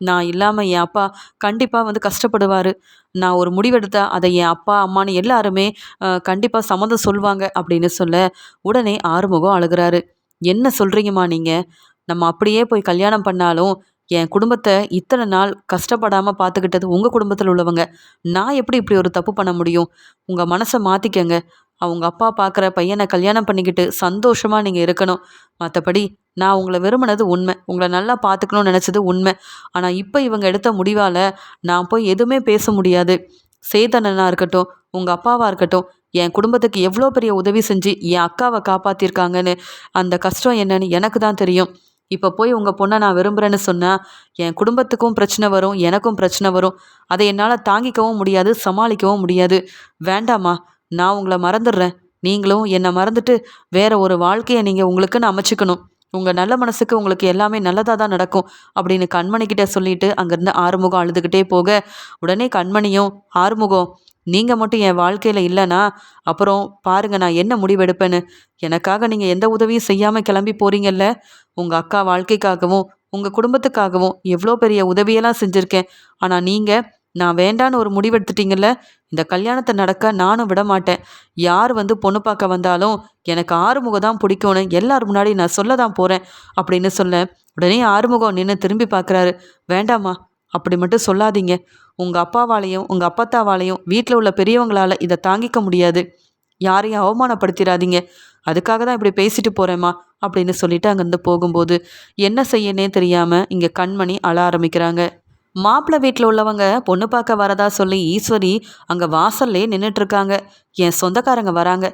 நான் இல்லாமல் என் அப்பா கண்டிப்பாக வந்து கஷ்டப்படுவார். நான் ஒரு முடிவெடுத்தா அதை என் அப்பா அம்மானு எல்லாருமே கண்டிப்பாக சம்மதம் சொல்லுவாங்க அப்படின்னு சொல்ல உடனே ஆறுமுகம் அழுகிறாரு. என்ன சொல்கிறீங்கம்மா நீங்கள்? நம்ம அப்படியே போய் கல்யாணம் பண்ணாலும் என் குடும்பத்தை இத்தனை நாள் கஷ்டப்படாமல் பார்த்துக்கிட்டது உங்கள் குடும்பத்தில் உள்ளவங்க. நான் எப்படி இப்படி ஒரு தப்பு பண்ண முடியும்? உங்கள் மனசை மாற்றிக்கங்க. அவங்க அப்பா பார்க்குற பையனை கல்யாணம் பண்ணிக்கிட்டு சந்தோஷமாக நீங்கள் இருக்கணும். மற்றபடி நான் உங்களை விரும்பினது உண்மை, உங்களை நல்லா பார்த்துக்கணும்னு நினச்சது உண்மை. ஆனால் இப்போ இவங்க எடுத்த முடிவால் நான் போய் எதுவுமே பேச முடியாது. சேதனனாக இருக்கட்டும், உங்கள் அப்பாவாக இருக்கட்டும், என் குடும்பத்துக்கு எவ்வளோ பெரிய உதவி செஞ்சு என் அக்காவை காப்பாற்றிருக்காங்கன்னு அந்த கஷ்டம் என்னன்னு எனக்கு தான் தெரியும். இப்போ போய் உங்கள் பொண்ணை நான் விரும்புகிறேன்னு சொன்னால் என் குடும்பத்துக்கும் பிரச்சனை வரும், எனக்கும் பிரச்சனை வரும். அதை என்னால் தாங்கிக்கவும் முடியாது, சமாளிக்கவும் முடியாது. வேண்டாமா, நான் உங்களை மறந்துடுறேன். நீங்களும் என்னை மறந்துட்டு வேற ஒரு வாழ்க்கையை நீங்கள் உங்களுக்குன்னு அமைச்சிக்கணும். உங்கள் நல்ல மனசுக்கு உங்களுக்கு எல்லாமே நல்லதாக தான் நடக்கும் அப்படின்னு கண்மணிக்கிட்ட சொல்லிட்டு அங்கேருந்து ஆறுமுகம் அழுதுகிட்டே போக உடனே கண்மணியும், ஆறுமுகம், நீங்கள் மட்டும் என் வாழ்க்கையில் இல்லைனா அப்புறம் பாருங்கள் நான் என்ன முடிவெடுப்பேன்னு. எனக்காக நீங்கள் எந்த உதவியும் செய்யாமல் கிளம்பி போகிறீங்கல்ல. உங்கள் அக்கா வாழ்க்கைக்காகவும் உங்கள் குடும்பத்துக்காகவும் எவ்வளோ பெரிய உதவியெல்லாம் செஞ்சுருக்கேன். ஆனால் நீங்கள் நான் வேண்டான்னு ஒரு முடிவெடுத்துட்டீங்கல்ல. இந்த கல்யாணத்தை நடக்க நானும் விட மாட்டேன். யார் வந்து பொண்ணு பார்க்க வந்தாலும் எனக்கு ஆறுமுகம் தான் பிடிக்கும்னு எல்லார் முன்னாடி நான் சொல்ல தான் போகிறேன் அப்படின்னு சொல்ல உடனே ஆறுமுகம் நின்று திரும்பி பார்க்குறாரு. வேண்டாமா, அப்படி மட்டும் சொல்லாதீங்க. உங்கள் அப்பாவாலையும் உங்கள் அப்பத்தாவாலையும் வீட்டில் உள்ள பெரியவங்களால் இதை தாங்கிக்க முடியாது. யாரையும் அவமானப்படுத்திடாதீங்க. அதுக்காக தான் இப்படி பேசிட்டு போகிறேம்மா அப்படின்னு சொல்லிட்டு அங்கேருந்து போகும்போது என்ன செய்யனே தெரியாமல் இங்கே கண்மணி அழ ஆரம்பிக்கிறாங்க. மாப்பிள்ளை வீட்டில் உள்ளவங்க பொண்ணு பார்க்க வரதா சொல்லி ஈஸ்வரி அங்கே வாசல்லே நின்றுட்டுருக்காங்க. என் சொந்தக்காரங்க வராங்க,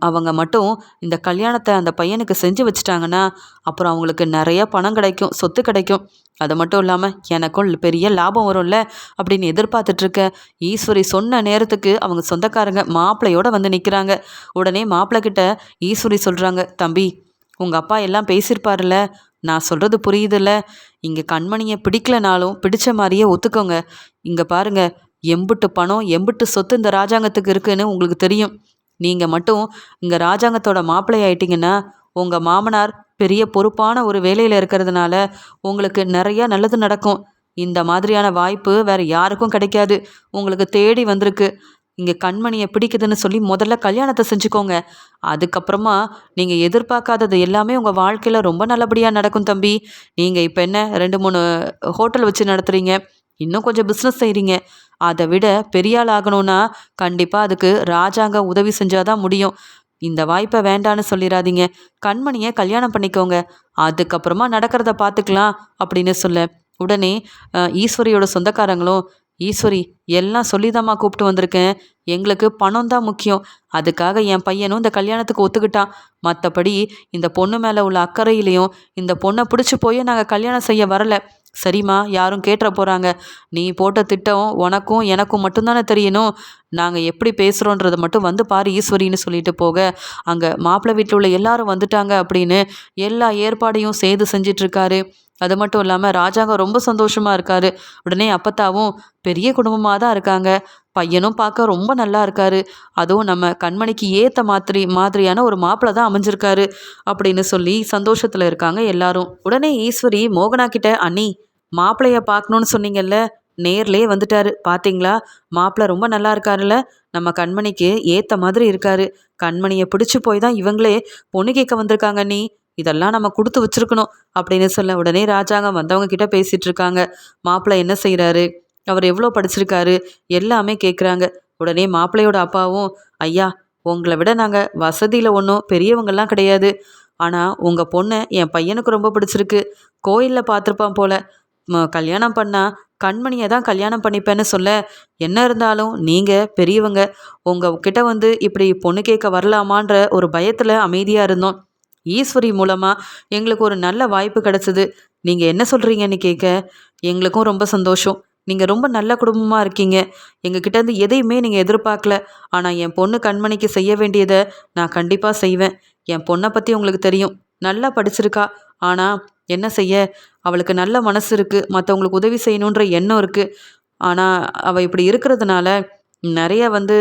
அவங்க மட்டும் இந்த கல்யாணத்தை அந்த பையனுக்கு செஞ்சு வச்சுட்டாங்கன்னா அப்புறம் அவங்களுக்கு நிறைய பணம் கிடைக்கும், சொத்து கிடைக்கும். அது மட்டும் இல்லாமல் எனக்கும் பெரிய லாபம் வரும்ல அப்படின்னு எதிர்பார்த்துட்ருக்க ஈஸ்வரி சொன்ன நேரத்துக்கு அவங்க சொந்தக்காரங்க மாப்பிள்ளையோடு வந்து நிற்கிறாங்க. உடனே மாப்பிள்ளைக்கிட்ட ஈஸ்வரி சொல்கிறாங்க, தம்பி, உங்கள் அப்பா எல்லாம் பேசியிருப்பார்ல, நான் சொல்கிறது புரியுதுல்ல. இங்கே கண்மணியை பிடிக்கலனாலும் பிடிச்ச மாதிரியே ஒத்துக்கோங்க. இங்கே பாருங்க, எம்புட்டு பணம் எம்புட்டு சொத்து இந்த ராஜாங்கத்துக்கு இருக்குன்னு உங்களுக்கு தெரியும். நீங்கள் மட்டும் இங்கே ராஜாங்கத்தோட மாப்பிள்ளை ஆயிட்டீங்கன்னா உங்கள் மாமனார் பெரிய பொறுப்பான ஒரு வேலையில் இருக்கிறதுனால உங்களுக்கு நிறையா நல்லது நடக்கும். இந்த மாதிரியான வாய்ப்பு வேறு யாருக்கும் கிடைக்காது. உங்களுக்கு தேடி வந்திருக்கு. இங்கே கண்மணியை பிடிக்குதுன்னு சொல்லி முதல்ல கல்யாணத்தை செஞ்சுக்கோங்க. அதுக்கப்புறமா நீங்கள் எதிர்பார்க்காதது எல்லாமே உங்கள் வாழ்க்கையில் ரொம்ப நல்லபடியாக நடக்கும் தம்பி. நீங்கள் இப்போ என்ன 2-3 ஹோட்டல் வச்சு நடத்துகிறீங்க, இன்னும் கொஞ்சம் பிஸ்னஸ் செய்கிறீங்க. அதை விட பெரிய ஆள் ஆகணும்னா கண்டிப்பாக அதுக்கு ராஜாங்க உதவி செஞ்சாதான் முடியும். இந்த வாய்ப்பை வேண்டான்னு சொல்லிடாதீங்க. கண்மணியை கல்யாணம் பண்ணிக்கோங்க, அதுக்கப்புறமா நடக்கிறத பார்த்துக்கலாம் அப்படின்னு சொல்ல உடனே ஈஸ்வரியோட சொந்தக்காரங்களும், ஈஸ்வரி எல்லாம் சொல்லிதாம்மா கூப்பிட்டு வந்திருக்கேன். எங்களுக்கு பணம் தான் முக்கியம். அதுக்காக என் பையனும் இந்த கல்யாணத்துக்கு ஒத்துக்கிட்டான். மற்றபடி இந்த பொண்ணு மேலே உள்ள அக்கறையிலையும் இந்த பொண்ணை பிடிச்சி போய் நாங்கள் கல்யாணம் செய்ய வரலை. சரிம்மா, யாரும் கேட்டுற போகிறாங்க. நீ போட்ட திட்டம் உனக்கும் எனக்கும் மட்டும்தானே தெரியணும். நாங்கள் எப்படி பேசுகிறோன்றதை மட்டும் வந்து பாரு ஈஸ்வரின்னு சொல்லிட்டு போக, அங்கே மாப்பிள்ளை வீட்டில் உள்ள எல்லாரும் வந்துட்டாங்க அப்படின்னு எல்லா ஏற்பாடையும் சேது செஞ்சிட்ருக்காரு. அது மட்டும் இல்லாமல் ராஜாங்க ரொம்ப சந்தோஷமாக இருக்காரு. உடனே அப்பத்தாவும் பெரிய குடும்பமாக தான் இருக்காங்க, பையனும் பார்க்க ரொம்ப நல்லா இருக்காரு, அதுவும் நம்ம கண்மணிக்கு ஏற்ற மாதிரியான ஒரு மாப்பிள்ளை தான் அமைஞ்சிருக்காரு அப்படின்னு சொல்லி சந்தோஷத்தில் இருக்காங்க எல்லாரும். உடனே ஈஸ்வரி மோகனா கிட்ட, அண்ணி மாப்பிள்ளைய பார்க்கணுன்னு சொன்னீங்கல்ல, நேர்லயே வந்துட்டாரு பார்த்தீங்களா? மாப்பிள்ளை ரொம்ப நல்லா இருக்காருல்ல, நம்ம கண்மணிக்கு ஏற்ற மாதிரி இருக்காரு. கண்மணியை பிடிச்சி போய் தான் இவங்களே பொண்ணு கேட்க வந்திருக்காங்க. நீ இதெல்லாம் நம்ம கொடுத்து வச்சிருக்கணும் அப்படின்னு சொல்ல, உடனே ராஜாங்கம் வந்தவங்க கிட்ட பேசிட்டு இருக்காங்க. மாப்பிள்ளை என்ன செய்கிறாரு, அவர் எவ்வளோ படிச்சிருக்காரு எல்லாமே கேட்குறாங்க. உடனே மாப்பிள்ளையோட அப்பாவும், ஐயா உங்களை விட நாங்கள் வசதியில் ஒன்றும் பெரியவங்கெல்லாம் கிடையாது. ஆனால் உங்கள் பொண்ணை என் பையனுக்கு ரொம்ப பிடிச்சிருக்கு. கோயிலில் பார்த்துருப்பான் போல. கல்யாணம் பண்ணால் கண்மணியை தான் கல்யாணம் பண்ணிப்பேன்னு சொல்ல, என்ன இருந்தாலும் நீங்கள் பெரியவங்க, உங்கள் கிட்ட வந்து இப்படி பொண்ணு கேட்க வரலாமான்ற ஒரு பயத்தில் அமைதியாக இருந்தோம். ஈஸ்வரி மூலமாக எங்களுக்கு ஒரு நல்ல வாய்ப்பு கிடச்சிது. நீங்கள் என்ன சொல்கிறீங்கன்னு கேட்க, எங்களுக்கும் ரொம்ப சந்தோஷம். நீங்கள் ரொம்ப நல்ல குடும்பமாக இருக்கீங்க. எங்கள் கிட்டேருந்து எதையுமே நீங்கள் எதிர்பார்க்கல. ஆனால் என் பொண்ணு கண்மணிக்கு செய்ய வேண்டியதை நான் கண்டிப்பாக செய்வேன். என் பொண்ணை பற்றி உங்களுக்கு தெரியும், நல்லா படிச்சிருக்கா. ஆனால் என்ன செய்ய, அவளுக்கு நல்ல மனசு இருக்குது, மற்றவங்களுக்கு உதவி செய்யணுன்ற எண்ணம் இருக்குது. ஆனால் அவள் இப்படி இருக்கிறதுனால நிறைய வந்து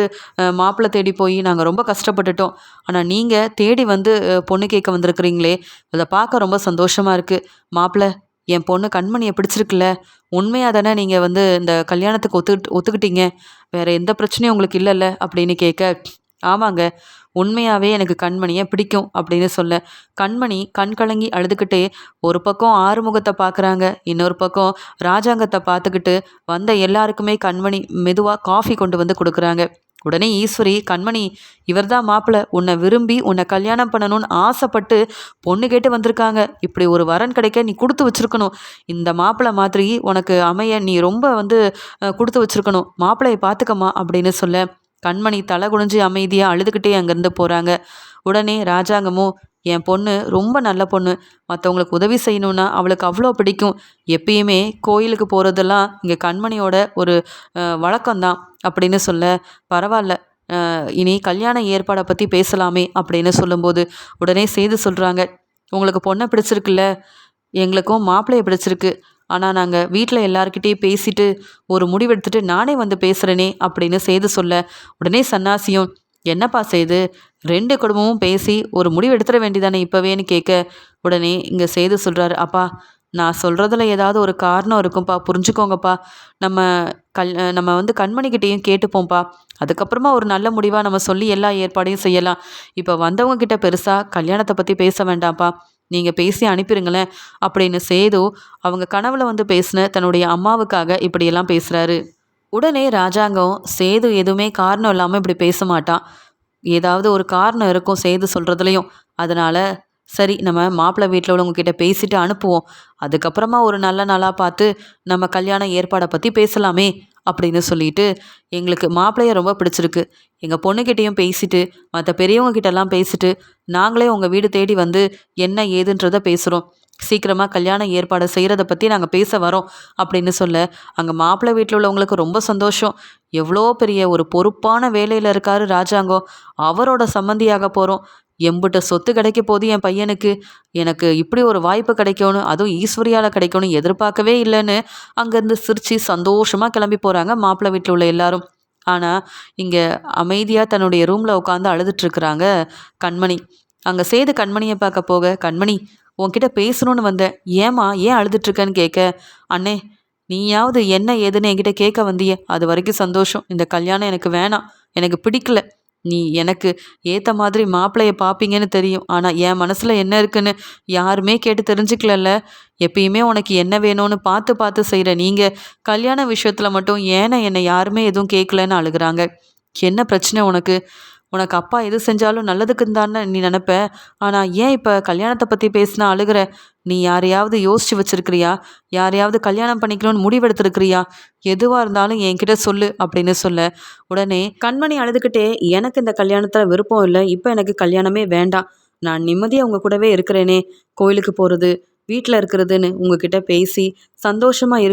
மாப்பிள்ளை தேடி போய் நாங்கள் ரொம்ப கஷ்டப்பட்டுட்டோம். ஆனால் நீங்கள் தேடி வந்து பொண்ணு கேட்க வந்திருக்கிறீங்களே, அதை பார்க்க ரொம்ப சந்தோஷமாக இருக்குது. மாப்பிள்ளை, என் பொண்ணு கண்மணியை பிடிச்சிருக்குல்ல, உண்மையாக தானே நீங்கள் வந்து இந்த கல்யாணத்துக்கு ஒத்துக்கிட்டீங்க, வேறு எந்த பிரச்சனையும் உங்களுக்கு இல்லைல்ல அப்படின்னு கேட்க, ஆமாங்க, உண்மையாகவே எனக்கு கண்மணியை பிடிக்கும் அப்படின்னு சொல்ல, கண்மணி கண் கலங்கி அழுதுகிட்டே ஒரு பக்கம் ஆறுமுகத்தை பார்க்குறாங்க, இன்னொரு பக்கம் ராஜாங்கத்தை பார்த்துக்கிட்டு வந்த எல்லாருக்குமே கண்மணி மெதுவாக காஃபி கொண்டு வந்து கொடுக்குறாங்க. உடனே ஈஸ்வரி, கண்மணி இவர்தான் மாப்பிள்ளை, உன்னை விரும்பி உன்னை கல்யாணம் பண்ணணும்னு ஆசைப்பட்டு பொண்ணு கேட்டு வந்திருக்காங்க. இப்படி ஒரு வரன் கிடைக்க நீ கொடுத்து வச்சிருக்கணும். இந்த மாப்பிள்ளை மாதிரி உனக்கு அமைய நீ ரொம்ப வந்து கொடுத்து வச்சிருக்கணும். மாப்பிள்ளையை பார்த்துக்கம்மா அப்படின்னு சொல்ல, கண்மணி தலை குனிஞ்சு அமைதியாக அழுதுகிட்டே அங்கேருந்து போகிறாங்க. உடனே ராஜாங்கமும், என் பொண்ணு ரொம்ப நல்ல பொண்ணு, மற்றவங்களுக்கு உதவி செய்யணுன்னா அவளுக்கு அவ்வளோ பிடிக்கும். எப்பயுமே கோயிலுக்கு போகிறதெல்லாம் இங்கே கண்மணியோட ஒரு வழக்கம்தான் அப்படின்னு சொல்ல, பரவாயில்ல, இனி கல்யாண ஏற்பாடை பற்றி பேசலாமே அப்படின்னு சொல்லும்போது, உடனே சேது சொல்கிறாங்க, உங்களுக்கு பொண்ணை பிடிச்சிருக்குல்ல, எங்களுக்கும் மாப்பிள்ளையை பிடிச்சிருக்கு. ஆனால் நாங்கள் வீட்டில் எல்லாருக்கிட்டேயும் பேசிட்டு ஒரு முடிவெடுத்துட்டு நானே வந்து பேசுகிறேனே அப்படின்னு சேது சொல்ல, உடனே சன்னாசியும், என்னப்பா சேது, 2 குடும்பமும் பேசி ஒரு முடிவு எடுத்துட வேண்டியதானே இப்போவேன்னு கேட்க, உடனே இங்கே சேது சொல்கிறாரு, அப்பா நான் சொல்கிறதுல ஏதாவது ஒரு காரணம் இருக்கும்ப்பா, புரிஞ்சுக்கோங்கப்பா. நம்ம நம்ம வந்து கண்மணிக்கிட்டேயும் கேட்டுப்போம்ப்பா. அதுக்கப்புறமா ஒரு நல்ல முடிவாக நம்ம சொல்லி எல்லா ஏற்பாடையும் செய்யலாம். இப்போ வந்தவங்க கிட்ட பெருசாக கல்யாணத்தை பற்றி பேச வேண்டாம்ப்பா, நீங்கள் பேசி அனுப்பிடுங்களேன் அப்படின்னு சேது அவங்க கனவுல வந்து பேசின தன்னுடைய அம்மாவுக்காக இப்படியெல்லாம் பேசுகிறாரு. உடனே ராஜாங்கம், சேது எதுவுமே காரணம் இல்லாமல் இப்படி பேச மாட்டான், ஏதாவது ஒரு காரணம் இருக்கும் சேது சொல்கிறதுலையும். அதனால் சரி, நம்ம மாப்பிள்ளை வீட்டில் உள்ளவங்கக்கிட்ட பேசிட்டு அனுப்புவோம். அதுக்கப்புறமா ஒரு நல்ல நாளாக பார்த்து நம்ம கல்யாண ஏற்பாடை பற்றி பேசலாமே அப்படின்னு சொல்லிட்டு, எங்களுக்கு மாப்பிள்ளைய ரொம்ப பிடிச்சிருக்கு, எங்கள் பொண்ணுக்கிட்டேயும் பேசிட்டு மற்ற பெரியவங்கக்கிட்டலாம் பேசிட்டு நாங்களே உங்கள் வீடு தேடி வந்து என்ன ஏதுன்றதை பேசுகிறோம். சீக்கிரமாக கல்யாண ஏற்பாடு செய்கிறத பற்றி நாங்கள் பேச வரோம் அப்படின்னு சொல்ல, அங்கே மாப்பிள்ளை வீட்டில் உள்ளவங்களுக்கு ரொம்ப சந்தோஷம். எவ்வளோ பெரிய ஒரு பொறுப்பான வேலையில் இருக்காரு ராஜாங்கம், அவரோட சம்மந்தியாக போகிறோம். எம்பிட்ட சொத்து கிடைக்க போது என் பையனுக்கு, எனக்கு இப்படி ஒரு வாய்ப்பு கிடைக்கணும், அதுவும் ஈஸ்வரியால் கிடைக்கணும் எதிர்பார்க்கவே இல்லைன்னு அங்கேருந்து சிரித்து சந்தோஷமாக கிளம்பி போகிறாங்க மாப்பிள்ளை வீட்டில் உள்ள எல்லாரும். ஆனால் இங்கே அமைதியாக தன்னுடைய ரூமில் உட்காந்து அழுதுட்டுருக்குறாங்க கண்மணி. அங்கே சேது கண்மணியை பார்க்க போக, கண்மணி உன்கிட்ட பேசணும்னு வந்தேன், ஏம்மா ஏன் அழுதுட்ருக்கன்னு கேட்க, அண்ணே நீயாவது என்ன ஏதுன்னு என்கிட்ட கேட்க வந்தியே, அது வரைக்கும் சந்தோஷம். இந்த கல்யாணம் எனக்கு வேணாம், எனக்கு பிடிக்கல. நீ எனக்கு ஏற்ற மாதிரி மாப்பிள்ளைய பார்ப்பீங்கன்னு தெரியும், ஆனால் என் மனசில் என்ன இருக்குன்னு யாருமே கேட்டு தெரிஞ்சுக்கலல்ல. எப்பயுமே உனக்கு என்ன வேணும்னு பார்த்து பார்த்து செய்கிற நீங்கள் கல்யாண விஷயத்தில் மட்டும் ஏன்னா என்னை யாருமே எதுவும் கேட்கலன்னு அழுகிறாங்க. என்ன பிரச்சனை உனக்கு? உனக்கு அப்பா எது செஞ்சாலும் நல்லதுக்குன்னு தானே நீ நினப்ப, ஆனால் ஏன் இப்போ கல்யாணத்தை பற்றி பேசினா அழுகிற? நீ யாரையாவது யோசிச்சு வச்சிருக்கிறியா? யாரையாவது கல்யாணம் பண்ணிக்கணும்னு முடிவெடுத்துருக்கிறியா? எதுவாக இருந்தாலும் என்கிட்ட சொல்லு அப்படின்னு சொல்ல, உடனே கண்மணி அழுதுகிட்டே, எனக்கு இந்த கல்யாணத்தில் விருப்பம் இல்லை, இப்போ எனக்கு கல்யாணமே வேண்டாம், நான் நிம்மதியாக உங்கள் கூடவே இருக்கிறேனே, கோயிலுக்கு போகிறது வீட்டில் இருக்கிறதுன்னு உங்ககிட்ட பேசி சந்தோஷமாக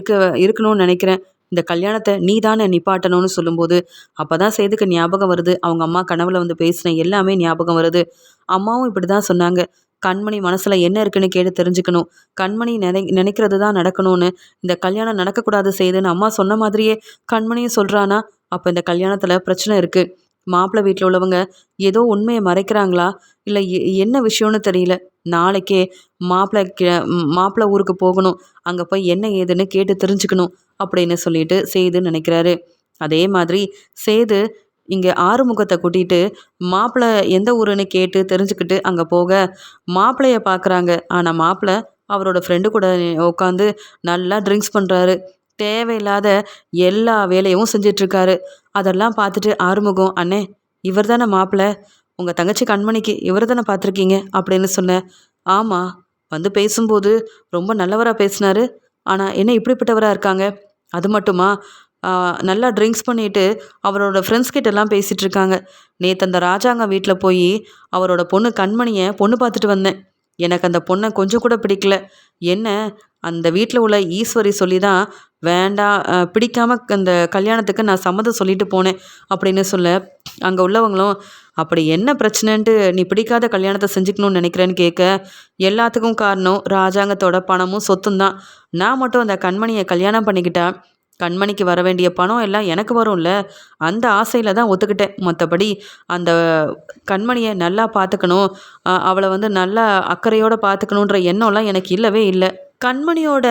இருக்கணும்னு நினைக்கிறேன். இந்த கல்யாணத்தை நீ தானே நிப்பாட்டணும்னு சொல்லும்போது அப்போ தான் சேதுக்கு ஞாபகம் வருது. அவங்க அம்மா கனவுல வந்து பேசின எல்லாமே ஞாபகம் வருது. அம்மாவும் இப்படி தான் சொன்னாங்க. கண்மணி மனசில் என்ன இருக்குன்னு கேட்டு தெரிஞ்சுக்கணும். கண்மணி நினைக்கிறது தான் நடக்கணும்னு. இந்த கல்யாணம் நடக்கக்கூடாது சேதுன்னு அம்மா சொன்ன மாதிரியே கண்மணியும் சொல்கிறானா? அப்போ இந்த கல்யாணத்தில் பிரச்சனை இருக்குது. மாப்பிள்ளை வீட்டில் உள்ளவங்க ஏதோ உண்மையை மறைக்கிறாங்களா? இல்லை என்ன விஷயம்னு தெரியல. நாளைக்கே மாப்பிள்ளை ஊருக்கு போகணும். அங்கே போய் என்ன ஏதுன்னு கேட்டு தெரிஞ்சுக்கணும் அப்படின்னு சொல்லிட்டு சேது நினைக்கிறாரு. அதே மாதிரி சேது இங்கே ஆறுமுகத்தை கூட்டிகிட்டு மாப்பிள்ளை எந்த ஊருன்னு கேட்டு தெரிஞ்சுக்கிட்டு அங்கே போக மாப்பிள்ளைய பார்க்குறாங்க. ஆனால் மாப்பிள்ளை அவரோட ஃப்ரெண்டு கூட உட்காந்து நல்லா ட்ரிங்க்ஸ் பண்ணுறாரு. தேவையில்லாத எல்லா வேலையும் செஞ்சிட்ருக்காரு. அதெல்லாம் பார்த்துட்டு ஆறுமுகம், அண்ணே இவர் தானே மாப்பிள்ளை, உங்கள் தங்கச்சி கண்மணிக்கு இவர் தானே பார்த்துருக்கீங்க அப்படின்னு சொன்னேன். ஆமாம், வந்து பேசும்போது ரொம்ப நல்லவராக பேசினாரு. ஆனால் என்ன இப்படிப்பட்டவராக இருக்காங்க? அது மட்டுமா, நல்லா ட்ரிங்க்ஸ் பண்ணிவிட்டு அவரோட ஃப்ரெண்ட்ஸ் கிட்டலாம் பேசிகிட்டு இருக்காங்க. நேற்று அந்த ராஜாங்க வீட்டில் போய் அவரோட பொண்ணு கண்மணியை பொண்ணு பார்த்துட்டு வந்தேன். எனக்கு அந்த பொண்ணை கொஞ்சம் கூட பிடிக்கல. என்ன, அந்த வீட்டில் உள்ள ஈஸ்வரி சொல்லி தான் வேண்டாம், பிடிக்காம அந்த கல்யாணத்துக்கு நான் சம்மதம் சொல்லிட்டு போனேன் அப்படின்னு சொல்ல, அங்கே உள்ளவங்களும் அப்படி என்ன பிரச்சனைன்ட்டு நீ பிடிக்காத கல்யாணத்தை செஞ்சுக்கணும்னு நினைக்கிறேன்னு கேட்க, எல்லாத்துக்கும் காரணம் ராஜாங்கத்தோட பணமும் சொத்தும் தான். நான் மட்டும் அந்த கண்மணியை கல்யாணம் பண்ணிக்கிட்டா கண்மணிக்கு வர வேண்டிய பணம் எல்லாம் எனக்கு வரும்ல, அந்த ஆசையில் தான் ஒத்துக்கிட்டேன். மற்றபடி அந்த கண்மணியை நல்லா பார்த்துக்கணும், அவளை வந்து நல்லா அக்கறையோடு பார்த்துக்கணுன்ற எண்ணம்லாம் எனக்கு இல்லவே இல்லை. கண்மணியோட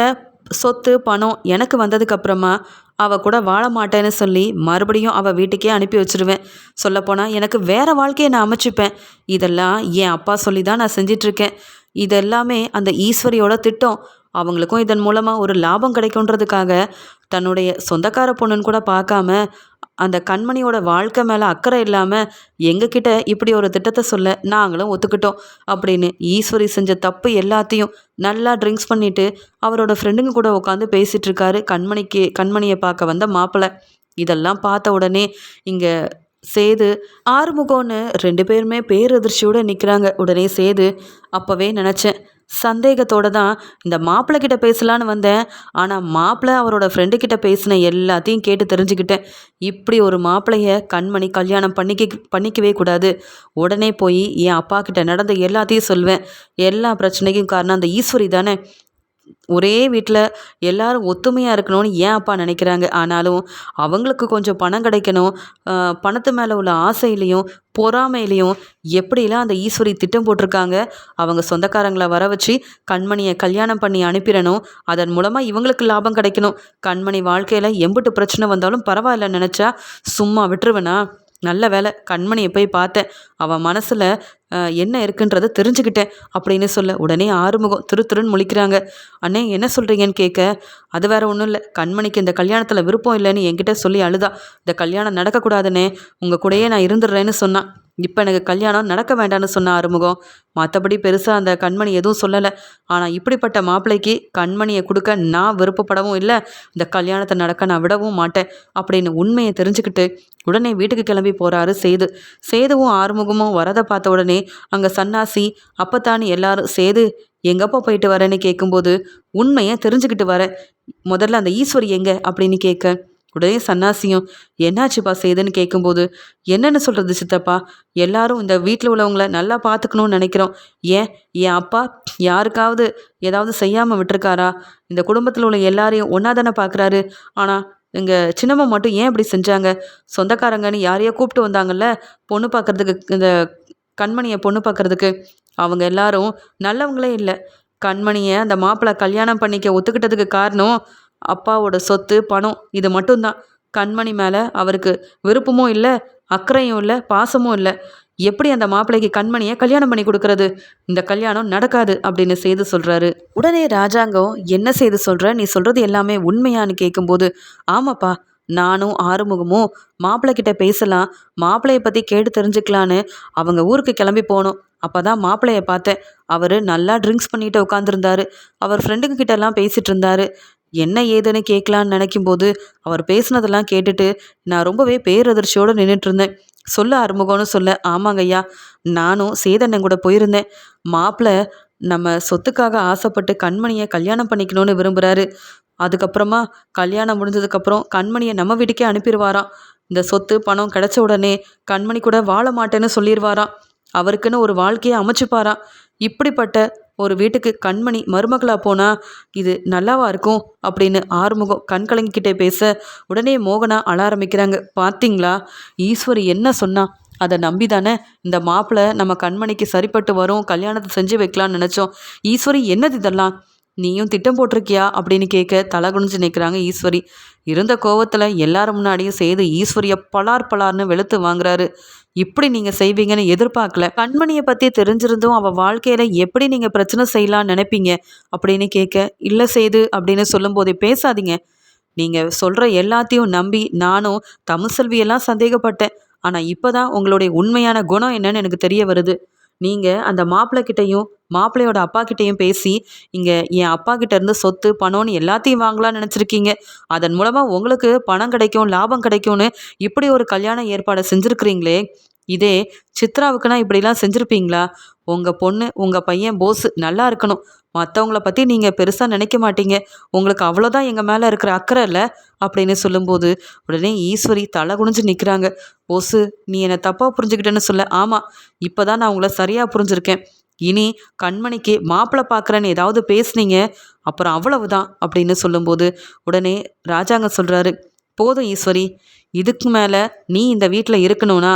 சொத்து பணம் எனக்கு வந்ததுக்கப்புறமா அவள் கூட வாழ மாட்டேன்னு சொல்லி மறுபடியும் அவள் வீட்டுக்கே அனுப்பி வச்சுருவேன். சொல்லப்போனால் எனக்கு வேறு வாழ்க்கையை நான் அமைச்சிப்பேன். இதெல்லாம் என் அப்பா சொல்லி தான் நான் செஞ்சிட்ருக்கேன். இதெல்லாமே அந்த ஈஸ்வரியோட திட்டம். அவங்களுக்கும் இதன் மூலமாக ஒரு லாபம் கிடைக்குன்றதுக்காக தன்னுடைய சொந்தக்கார பொண்ணுன்னு கூட பார்க்காம அந்த கண்மணியோட வாழ்க்கை மேலே அக்கறை இல்லாமல் எங்ககிட்ட இப்படி ஒரு திட்டத்தை சொல்ல நாங்களும் ஒத்துக்கிட்டோம் அப்படின்னு ஈஸ்வரி செஞ்ச தப்பு எல்லாத்தையும் நல்லா ட்ரிங்க்ஸ் பண்ணிவிட்டு அவரோட ஃப்ரெண்டுங்க கூட உட்காந்து பேசிகிட்டு இருக்காரு கண்மணியை பார்க்க வந்த மாப்பிள்ளை. இதெல்லாம் பார்த்த உடனே இங்கே சேது ஆறுமுகம்னு 2 பேருமே பேரதிர்ச்சியோடு நிற்கிறாங்க. உடனே சேது, அப்போவே நினச்சேன், சந்தேகத்தோடு தான் இந்த மாப்பிள்ளை கிட்ட பேசலான்னு வந்தேன். ஆனால் மாப்பிள்ளை அவரோட ஃப்ரெண்டு கிட்ட பேசின எல்லாத்தையும் கேட்டு தெரிஞ்சுக்கிட்டேன். இப்படி ஒரு மாப்பிள்ளைய கண்மணி கல்யாணம் பண்ணிக்கவே கூடாது. உடனே போய் என் அப்பா கிட்ட நடந்த எல்லாத்தையும் சொல்வேன். எல்லா பிரச்சனைக்கும் காரணம் அந்த ஈஸ்வரி தானே. ஒரே வீட்டில் எல்லாரும் ஒத்துமையாக இருக்கணும்னு ஏன் அப்பா நினைக்கிறாங்க. ஆனாலும் அவங்களுக்கு கொஞ்சம் பணம் கிடைக்கணும், பணத்து மேலே உள்ள ஆசையிலையும் பொறாமையிலையும் எப்படிலாம் அந்த ஈஸ்வரி திட்டம் போட்டிருக்காங்க. அவங்க சொந்தக்காரங்களை வர வச்சு கண்மணியை கல்யாணம் பண்ணி அனுப்பிடணும். அதன் மூலமாக இவங்களுக்கு லாபம் கிடைக்கணும். கண்மணி வாழ்க்கையில் எம்பிட்டு பிரச்சனை வந்தாலும் பரவாயில்ல நினச்சா சும்மா விட்டுருவேனா? நல்ல வேலை கண்மணியை போய் பார்த்தேன், அவன் மனசில் என்ன இருக்குன்றதை தெரிஞ்சுக்கிட்டேன் அப்படின்னு சொல்ல உடனே ஆறுமுகம் திருன்னு முழிக்கிறாங்க. அண்ணே என்ன சொல்கிறீங்கன்னு கேட்க, அது வேற ஒன்றும் இல்லை, கண்மணிக்கு இந்த கல்யாணத்தில் விருப்பம் இல்லைன்னு என்கிட்ட சொல்லி அழுதா. இந்த கல்யாணம் நடக்கக்கூடாதுன்னே, உங்கள் கூடயே நான் இருந்துடுறேன்னு சொன்னான். இப்போ எனக்கு கல்யாணம் நடக்க வேண்டான்னு சொன்ன ஆறுமுகம். மற்றபடி பெருசாக அந்த கண்மணி எதுவும் சொல்லலை. ஆனால் இப்படிப்பட்ட மாப்பிள்ளைக்கு கண்மணியை கொடுக்க நான் விருப்பப்படவும் இல்லை, இந்த கல்யாணத்தை நடக்க நான் விடவும் மாட்டேன் அப்படின்னு உண்மையை தெரிஞ்சுக்கிட்டு உடனே வீட்டுக்கு கிளம்பி போகிறாரு சேது. சேதுவும் ஆறுமுகமும் வரதை பார்த்த உடனே அங்கே சன்னாசி அப்பத்தானி எல்லாரும், சேது எங்கப்பா போயிட்டு வரேன்னு கேட்கும்போது, உண்மையை தெரிஞ்சுக்கிட்டு வரேன், முதல்ல அந்த ஈஸ்வரி எங்கே அப்படின்னு கேட்க உடனே சன்னாசியும், என்னாச்சுப்பா சேதுன்னு கேட்கும்போது, என்னென்னு சொல்கிறது சித்தப்பா, எல்லாரும் இந்த வீட்டில் உள்ளவங்கள நல்லா பார்த்துக்கணும்னு நினைக்கிறோம். ஏன் என் அப்பா யாருக்காவது ஏதாவது செய்யாமல் விட்டுருக்காரா? இந்த குடும்பத்தில் உள்ள எல்லாரையும் ஒன்றா தானே பார்க்குறாரு. ஆனால் எங்கள் சின்னம்மா மட்டும் ஏன் இப்படி செஞ்சாங்க? சொந்தக்காரங்கன்னு யாரையோ கூப்பிட்டு வந்தாங்கல்ல பொண்ணு பார்க்குறதுக்கு, இந்த கண்மணியை பொண்ணு பார்க்குறதுக்கு, அவங்க எல்லாரும் நல்லவங்களே இல்லை. கண்மணியை அந்த மாப்பிள்ளை கல்யாணம் பண்ணிக்க ஒத்துக்கிட்டதுக்கு காரணம் அப்பாவோட சொத்து பணம் இது மட்டும்தான். கண்மணி மேலே அவருக்கு விருப்பமும் இல்லை, அக்கறையும் இல்லை, பாசமும் இல்லை. எப்படி அந்த மாப்பிள்ளைக்கு கண்மணியை கல்யாணம் பண்ணி கொடுக்கறது? இந்த கல்யாணம் நடக்காது அப்படின்னு சேது சொல்கிறாரு. உடனே ராஜாங்கம், என்ன சேது சொல்கிற, நீ சொல்கிறது எல்லாமே உண்மையான்னு கேட்கும்போது, ஆமாப்பா நானும் ஆறுமுகமும் மாப்பிள்ளை கிட்ட பேசலாம், மாப்பிள்ளையை பற்றி கேட்டு தெரிஞ்சுக்கலான்னு அவங்க ஊருக்கு கிளம்பி போனோம். அப்போ தான் மாப்பிள்ளையை பார்த்தேன். அவர் நல்லா ட்ரிங்க்ஸ் பண்ணிட்டு உட்காந்துருந்தாரு. அவர் ஃப்ரெண்டுங்க கிட்டலாம் பேசிகிட்டு இருந்தார். என்ன ஏதுன்னு கேட்கலான்னு நினைக்கும்போது அவர் பேசுனதெல்லாம் கேட்டுட்டு நான் ரொம்பவே பேரதிர்ச்சியோடு நின்றுட்டு இருந்தேன். சொல்ல ஆறுமுகம்னு சொல்ல, ஆமாங்க ஐயா, நானும் சேதண்ணன் கூட போயிருந்தேன். மாப்பிள்ளை நம்ம சொத்துக்காக ஆசைப்பட்டு கண்மணியை கல்யாணம் பண்ணிக்கணும்னு விரும்புகிறாரு. அதுக்கப்புறமா கல்யாணம் முடிஞ்சதுக்கப்புறம் கண்மணியை நம்ம வீட்டுக்கே அனுப்பிடுவாராம். இந்த சொத்து பணம் கிடைச்ச உடனே கண்மணி கூட வாழ மாட்டேன்னு சொல்லிடுவாராம். அவருக்குன்னு ஒரு வாழ்க்கையை அமைச்சுப்பாராம். இப்படிப்பட்ட ஒரு வீட்டுக்கு கண்மணி மருமகளா போனா இது நல்லாவா இருக்கும் அப்படின்னு ஆறுமுகம் கண் கலங்கிக்கிட்டே பேச உடனே மோகனா அழ ஆரம்பிக்கிறாங்க. பார்த்தீங்களா, ஈஸ்வரி என்ன சொன்னா, அதை நம்பி தானே இந்த மாப்பிள்ளை நம்ம கண்மணிக்கு சரிப்பட்டு வரும், கல்யாணத்தை செஞ்சு வைக்கலான்னு நினச்சோம். ஈஸ்வரி என்னது இதெல்லாம், நீயும் திட்டம் போட்டிருக்கியா அப்படின்னு கேட்க தலை குனிஞ்சு நிற்கிறாங்க ஈஸ்வரி. இருந்த கோவத்தில் எல்லாரும் முன்னாடியும் செய்து ஈஸ்வரியை பலார் பலார்னு வெளுத்து வாங்குறாரு. இப்படி நீங்கள் செய்வீங்கன்னு எதிர்பார்க்கல. கண்மணியை பற்றி தெரிஞ்சிருந்தும் அவள் வாழ்க்கையில் எப்படி நீங்கள் பிரச்சனை செய்யலான்னு நினைப்பீங்க அப்படின்னு கேட்க, இல்லை செய்து அப்படின்னு சொல்லும்போதே பேசாதீங்க. நீங்கள் சொல்கிற எல்லாத்தையும் நம்பி நானும் தமிழ்செல்வியெல்லாம் சந்தேகப்பட்டேன். ஆனால் இப்போ தான் உங்களுடைய உண்மையான குணம் என்னன்னு எனக்கு தெரிய வருது. நீங்கள் அந்த மாப்பிள்ளைகிட்டையும் மாப்பிள்ளையோட அப்பா கிட்டேயும் பேசி இங்கே என் அப்பா கிட்ட இருந்து சொத்து பணம்னு எல்லாத்தையும் வாங்கலாம்னு நினச்சிருக்கீங்க. அதன் மூலமாக உங்களுக்கு பணம் கிடைக்கும், லாபம் கிடைக்கும்னு இப்படி ஒரு கல்யாண ஏற்பாடை செஞ்சுருக்கிறீங்களே. இதே சித்ராவுக்குன்னா இப்படிலாம் செஞ்சுருப்பீங்களா? உங்கள் பொண்ணு உங்கள் பையன் போஸ் நல்லா இருக்கணும், மற்றவங்கள பற்றி நீங்கள் பெருசாக நினைக்க மாட்டீங்க, உங்களுக்கு அவ்வளோதான் எங்கள் மேலே இருக்கிற அக்கறை இல்லை அப்படின்னு சொல்லும்போது உடனே ஈஸ்வரி தலை குனிஞ்சு நிற்கிறாங்க. போஸு, நீ என்னை தப்பாக புரிஞ்சுக்கிட்டேன்னு சொல்ல. ஆமாம், இப்போ தான் நான் உங்களை சரியாக புரிஞ்சுருக்கேன். இனி கண்மணிக்கு மாப்பிள்ளை பார்க்குறேன்னு ஏதாவது பேசுனீங்க அப்புறம் அவ்வளவுதான் அப்படின்னு சொல்லும்போது உடனே ராஜாங்க சொல்கிறாரு, போதும் ஈஸ்வரி, இதுக்கு மேலே நீ இந்த வீட்டில் இருக்கணும்னா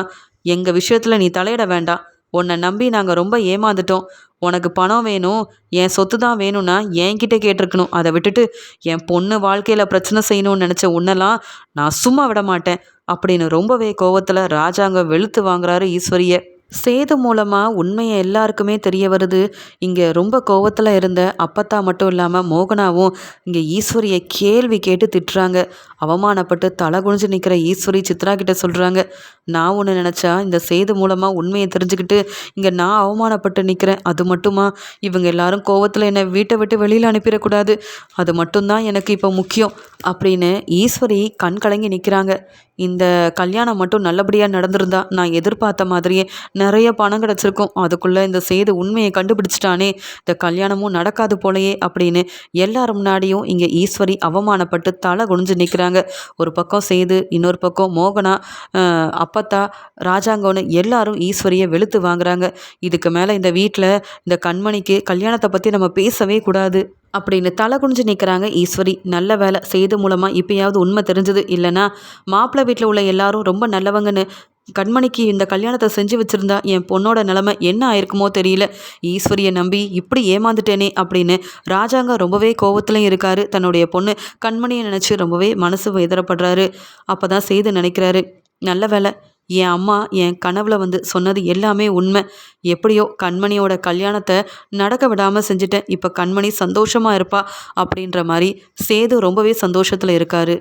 எங்கள் விஷயத்தில் நீ தலையிட வேண்டாம். உன்னை நம்பி நாங்கள் ரொம்ப ஏமாந்துட்டோம். உனக்கு பணம் வேணும், என் சொத்து தான் வேணும்னா என்கிட்ட கேட்டிருக்கணும். அதை விட்டுட்டு என் பொண்ணு வாழ்க்கையில் பிரச்சனை செய்யணும்னு நினச்ச உன்னெல்லாம் நான் சும்மா விட மாட்டேன் அப்படின்னு ரொம்பவே கோவத்தில் ராஜாங்க வெளுத்து வாங்குறாரு ஈஸ்வரியை. சேது மூலமாக உண்மையை எல்லாருக்குமே தெரிய வருது. இங்கே ரொம்ப கோவத்தில் இருந்த அப்பத்தா மட்டும் இல்லாமல் மோகனாவும் இங்கே ஈஸ்வரியை கேள்வி கேட்டு திட்டுறாங்க. அவமானப்பட்டு தலை குனிஞ்சு நிற்கிற ஈஸ்வரி சித்ரா கிட்ட சொல்கிறாங்க, நான் ஒன்று நினச்சா இந்த சேது மூலமாக உண்மையை தெரிஞ்சுக்கிட்டு இங்கே நான் அவமானப்பட்டு நிற்கிறேன். அது மட்டுமா, இவங்க எல்லாரும் கோவத்தில் என்னை வீட்டை விட்டு வெளியில் அனுப்பிடக்கூடாது, அது மட்டும்தான் எனக்கு இப்போ முக்கியம் அப்படின்னு ஈஸ்வரி கண் கலங்கி நிற்கிறாங்க. இந்த கல்யாணம் மட்டும் நல்லபடியாக நடந்திருந்தா நான் எதிர்பார்த்த மாதிரியே நிறைய பணம் கிடச்சிருக்கும். அதுக்குள்ளே இந்த சேது உண்மையை கண்டுபிடிச்சிட்டானே, இந்த கல்யாணமும் நடக்காது போலையே அப்படின்னு எல்லாரும் முன்னாடியும் இங்கே ஈஸ்வரி அவமானப்பட்டு தலை குனிஞ்சு நிற்கிறாங்க. ஒரு பக்கம் சேது, இன்னொரு பக்கம் மோகனா, அப்பத்தா, ராஜாங்கன்னு எல்லாரும் ஈஸ்வரியை வெளுத்து வாங்குறாங்க. இதுக்கு மேலே இந்த வீட்டில் இந்த கண்மணிக்கு கல்யாணத்தை பற்றி நம்ம பேசவே கூடாது அப்படின்னு தலை குனிஞ்சு நிற்கிறாங்க ஈஸ்வரி. நல்ல வேலை சேது மூலமாக இப்போயாவது உண்மை தெரிஞ்சது. இல்லைனா மாப்பிள்ளை வீட்டில் உள்ள எல்லாரும் ரொம்ப நல்லவங்கன்னு கண்மணிக்கு இந்த கல்யாணத்தை செஞ்சு வச்சுருந்தா என் பொண்ணோட நிலைமை என்ன ஆயிருக்குமோ தெரியல. ஈஸ்வரியை நம்பி இப்படி ஏமாந்துட்டேனே அப்படின்னு ராஜாங்க ரொம்பவே கோவத்துலையும் இருக்காரு. தன்னுடைய பொண்ணு கண்மணியை நினச்சி ரொம்பவே மனசு வேதனைப்படுறாரு. அப்போ தான் சேது நினைக்கிறாரு, நல்ல வேலை என் அம்மா என் கனவுல வந்து சொன்னது எல்லாமே உண்மை. எப்படியோ கண்மணியோட கல்யாணத்தை நடக்க விடாமல் செஞ்சுட்டேன். இப்போ கண்மணி சந்தோஷமாக இருப்பா அப்படின்ற மாதிரி சேது ரொம்பவே சந்தோஷத்தில் இருக்காரு.